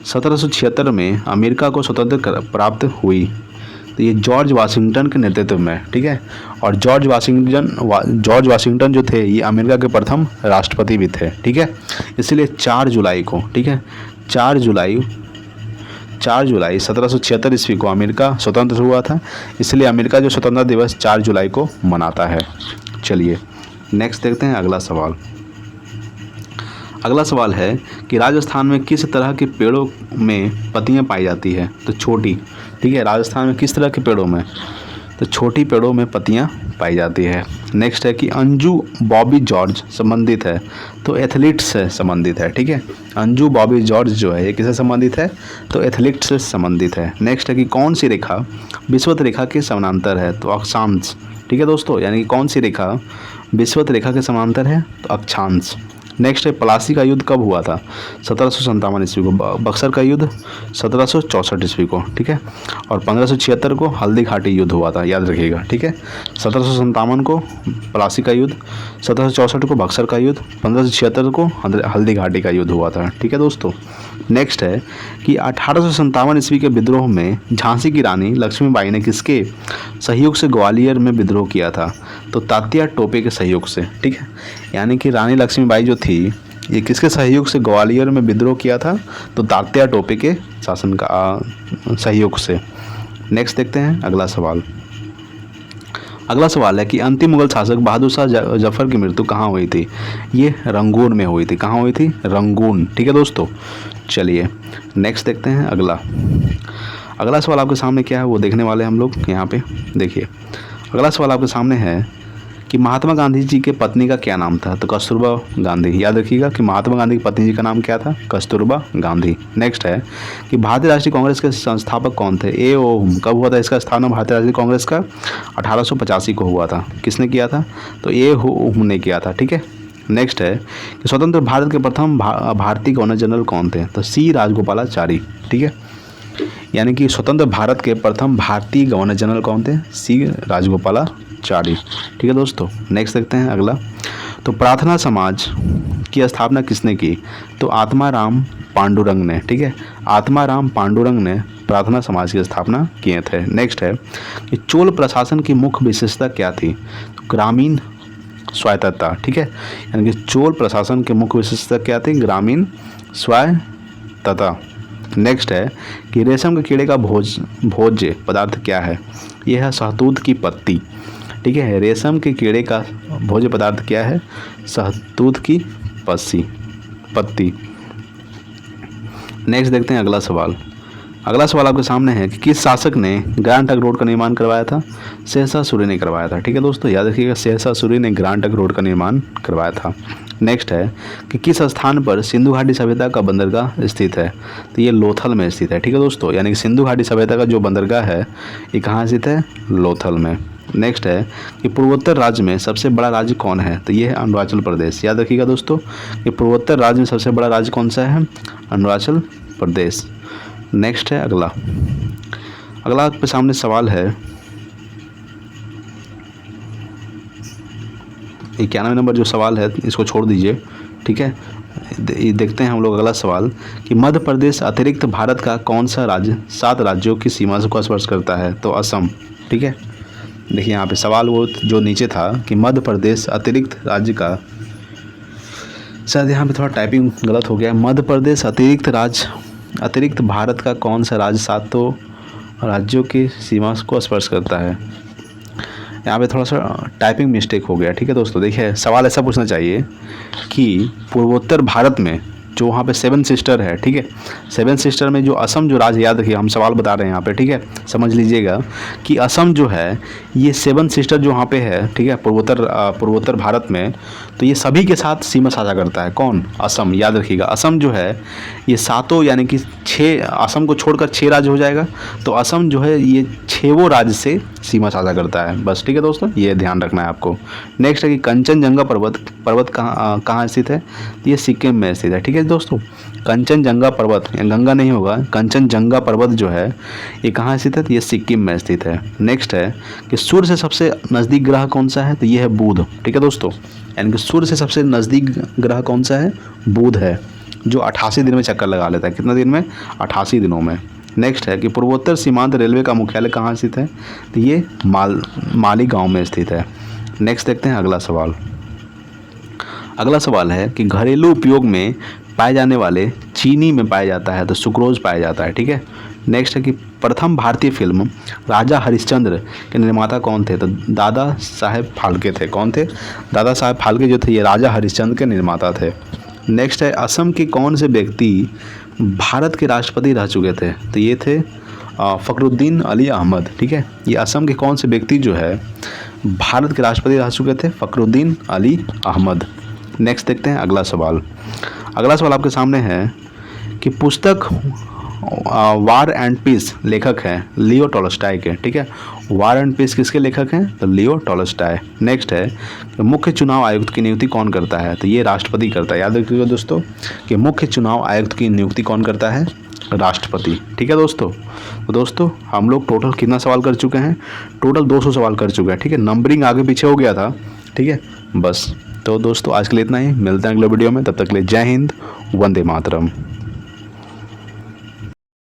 [SPEAKER 2] 1776 में अमेरिका को स्वतंत्रता प्राप्त हुई, तो ये जॉर्ज वाशिंगटन के नेतृत्व में। ठीक है, और जॉर्ज वाशिंगटन जो थे ये अमेरिका के प्रथम राष्ट्रपति भी थे। ठीक है, इसलिए 4 जुलाई को, ठीक है 4 जुलाई 1776 ईस्वी को अमेरिका स्वतंत्र हुआ था, इसलिए अमेरिका जो स्वतंत्रता दिवस 4 जुलाई को मनाता है। चलिए नेक्स्ट देखते हैं अगला सवाल। अगला सवाल है कि राजस्थान में किस तरह के पेड़ों में पत्तियां पाई जाती है? तो छोटी, ठीक है, राजस्थान में किस तरह के पेड़ों में? तो छोटी पेड़ों में पत्तियां पाई जाती है। नेक्स्ट है कि अंजू बॉबी जॉर्ज संबंधित है? तो एथलीट से संबंधित है, ठीक है। अंजू बॉबी जॉर्ज जो है ये किससे संबंधित है? तो एथलीट से संबंधित है। नेक्स्ट है कि कौन सी रेखा विषुवत रेखा के समानांतर है? तो अक्षांश, ठीक है दोस्तों, यानी कि कौन सी रेखा विषुवत रेखा के समानांतर है? तो अक्षांश। नेक्स्ट है प्लासी का युद्ध कब हुआ था? 1757 ईस्वी को। बक्सर का युद्ध 1764 ईस्वी को, ठीक है। और 1576 को हल्दी घाटी युद्ध हुआ था, याद रखिएगा, ठीक है। 1757 को प्लासी का युद्ध, 1764 को बक्सर का युद्ध, 1576 को हल्दी घाटी का युद्ध हुआ था, ठीक है दोस्तों। नेक्स्ट है कि 1857 ईस्वी के विद्रोह में झांसी की रानी लक्ष्मीबाई ने किसके सहयोग से ग्वालियर में विद्रोह किया था? तो तात्या टोपे के सहयोग से, ठीक है। यानी कि रानी लक्ष्मीबाई जो थी ये किसके सहयोग से ग्वालियर में विद्रोह किया था? तो तात्या टोपे के शासन का सहयोग से। नेक्स्ट देखते हैं अगला सवाल। अगला सवाल है कि अंतिम मुगल शासक बहादुर शाह जफर की मृत्यु कहाँ हुई थी? ये रंगून में हुई थी। कहाँ हुई थी? रंगून, ठीक है दोस्तों। चलिए नेक्स्ट देखते हैं अगला। अगला सवाल आपके सामने क्या है वो देखने वाले हम लोग यहाँ पे। देखिए अगला सवाल आपके सामने है कि महात्मा गांधी जी के पत्नी का क्या नाम था? तो कस्तूरबा गांधी। याद रखिएगा कि महात्मा गांधी की पत्नी जी का नाम क्या था? कस्तूरबा गांधी। नेक्स्ट है कि भारतीय राष्ट्रीय कांग्रेस के संस्थापक कौन थे? ए ओ हुम। कब हुआ था इसका स्थापना भारतीय राष्ट्रीय कांग्रेस का? 1885 को हुआ था। किसने किया था? तो ए हुम ने किया था, ठीक है। नेक्स्ट है कि स्वतंत्र भारत के प्रथम भारतीय गवर्नर जनरल कौन थे? तो सी राजगोपालाचारी, ठीक है। यानी कि स्वतंत्र भारत के प्रथम भारतीय गवर्नर जनरल कौन थे? सी राजगोपालाचारी, ठीक है दोस्तों। नेक्स्ट देखते हैं अगला। तो प्रार्थना समाज की स्थापना किसने की? तो आत्माराम पांडुरंग ने, ठीक है। आत्माराम पांडुरंग ने प्रार्थना समाज की स्थापना किए थे। नेक्स्ट है कि चोल प्रशासन की मुख्य विशेषता क्या थी? तो ग्रामीण स्वायत्तता, ठीक है। यानी कि चोल प्रशासन की मुख्य विशेषता क्या थी? ग्रामीण स्वायत्तता। नेक्स्ट है कि रेशम के कीड़े का भोज्य पदार्थ क्या है? यह है शहतूत की पत्ती, ठीक है। रेशम के कीड़े का भोज्य पदार्थ क्या है? शहतूत की पत्ती। नेक्स्ट देखते हैं अगला सवाल। अगला सवाल आपके सामने है कि किस शासक ने ग्रैंड ट्रंक रोड का निर्माण करवाया था? शेरशाह सूरी ने करवाया था, ठीक है दोस्तों। याद रखिएगा शेरशाह सूरी ने ग्रैंड ट्रंक रोड का निर्माण करवाया था। नेक्स्ट है कि किस स्थान पर सिंधु घाटी सभ्यता का बंदरगाह स्थित है? तो ये लोथल में स्थित है, ठीक है दोस्तों। यानी कि सिंधु घाटी सभ्यता का जो बंदरगाह है ये कहाँ स्थित है? लोथल में। नेक्स्ट है कि पूर्वोत्तर राज्य में सबसे बड़ा राज्य कौन है? तो ये है अरुणाचल प्रदेश। याद रखिएगा दोस्तों कि पूर्वोत्तर राज्य में सबसे बड़ा राज्य कौन सा है? अरुणाचल प्रदेश। नेक्स्ट है अगला। अगला आपके सामने सवाल है 91 नंबर जो सवाल है इसको छोड़ दीजिए, ठीक है। देखते हैं हम लोग अगला सवाल कि मध्य प्रदेश अतिरिक्त भारत का कौन सा राज्य 7 राज्यों की सीमा को स्पर्श करता है? तो असम, ठीक है। देखिए यहाँ पे सवाल वो जो नीचे था कि मध्य प्रदेश अतिरिक्त राज्य का, शायद यहाँ पे थोड़ा टाइपिंग गलत हो गया। मध्य प्रदेश अतिरिक्त भारत का कौन सा राज्य 7 राज्यों की सीमा को स्पर्श करता है? यहाँ पे थोड़ा सा टाइपिंग मिस्टेक हो गया, ठीक है दोस्तों। देखिए सवाल ऐसा पूछना चाहिए कि पूर्वोत्तर भारत में जो वहाँ पे 7 सिस्टर है, ठीक है। 7 सिस्टर में जो असम जो राज्य, याद रखिए हम सवाल बता रहे हैं यहाँ पे, ठीक है। समझ लीजिएगा कि असम जो है ये 7 सिस्टर जो वहाँ पे है, ठीक है, पूर्वोत्तर भारत में, तो ये सभी के साथ सीमा साझा करता है। कौन? असम। याद रखिएगा असम जो है ये 7 यानी कि 6, असम को छोड़कर 6 राज्य हो जाएगा। तो असम जो है ये 6 राज्य से सीमा साझा करता है, बस, ठीक है दोस्तों, ये ध्यान रखना है आपको। नेक्स्ट है कि कंचनजंगा पर्वत कहाँ स्थित है? ये सिक्किम में स्थित है, ठीक है दोस्तों। कंचनजंगा पर्वत, गंगा नहीं होगा, कंचनजंगा पर्वत जो है ये कहाँ स्थित है? ये सिक्किम में स्थित है। नेक्स्ट है कि सूर्य से सबसे नज़दीक ग्रह कौन सा है? तो ये है बुध, ठीक है दोस्तों। यानी कि सूर्य से सबसे नज़दीक ग्रह कौन सा है? बुध है, जो 88 दिन में चक्कर लगा लेता है। कितना दिन में? 88 दिनों में। नेक्स्ट है कि पूर्वोत्तर सीमांत रेलवे का मुख्यालय कहाँ स्थित है? तो ये मालीगांव में स्थित है। नेक्स्ट देखते हैं अगला सवाल। अगला सवाल है कि घरेलू उपयोग में पाए जाने वाले चीनी में पाया जाता है, तो सुक्रोज पाया जाता है। ठीक है। नेक्स्ट है कि प्रथम भारतीय फिल्म राजा हरिश्चंद्र के निर्माता कौन थे? तो दादा साहेब फाल्के थे। कौन थे? दादा साहेब फाल्के जो थे ये राजा हरिश्चंद्र के निर्माता थे। नेक्स्ट है असम के कौन से व्यक्ति भारत के राष्ट्रपति रह चुके थे? तो ये थे फ़खरुद्दीन अली अहमद। ठीक है। ये असम के कौन से व्यक्ति जो है भारत के राष्ट्रपति रह चुके थे? फ़खरुद्दीन अली अहमद। नेक्स्ट देखते हैं अगला सवाल। अगला सवाल आपके सामने है कि पुस्तक वार एंड पीस लेखक हैं लियो टॉल्स्टॉय के। ठीक है। वार एंड पीस किसके लेखक हैं? तो लियो टॉल्स्टॉय। नेक्स्ट है मुख्य चुनाव आयुक्त की नियुक्ति कौन करता है? तो ये राष्ट्रपति करता है। याद रखिएगा दोस्तों कि मुख्य चुनाव आयुक्त की नियुक्ति कौन करता है? राष्ट्रपति। ठीक है दोस्तों। तो दोस्तों हम लोग टोटल कितना सवाल कर चुके हैं? टोटल 200 सवाल कर चुके हैं। ठीक है। नंबरिंग आगे पीछे हो गया था। ठीक है। बस तो दोस्तों आज के लिए इतना ही। मिलते हैं अगले वीडियो में। तब तक के लिए जय हिंद, वंदे मातरम।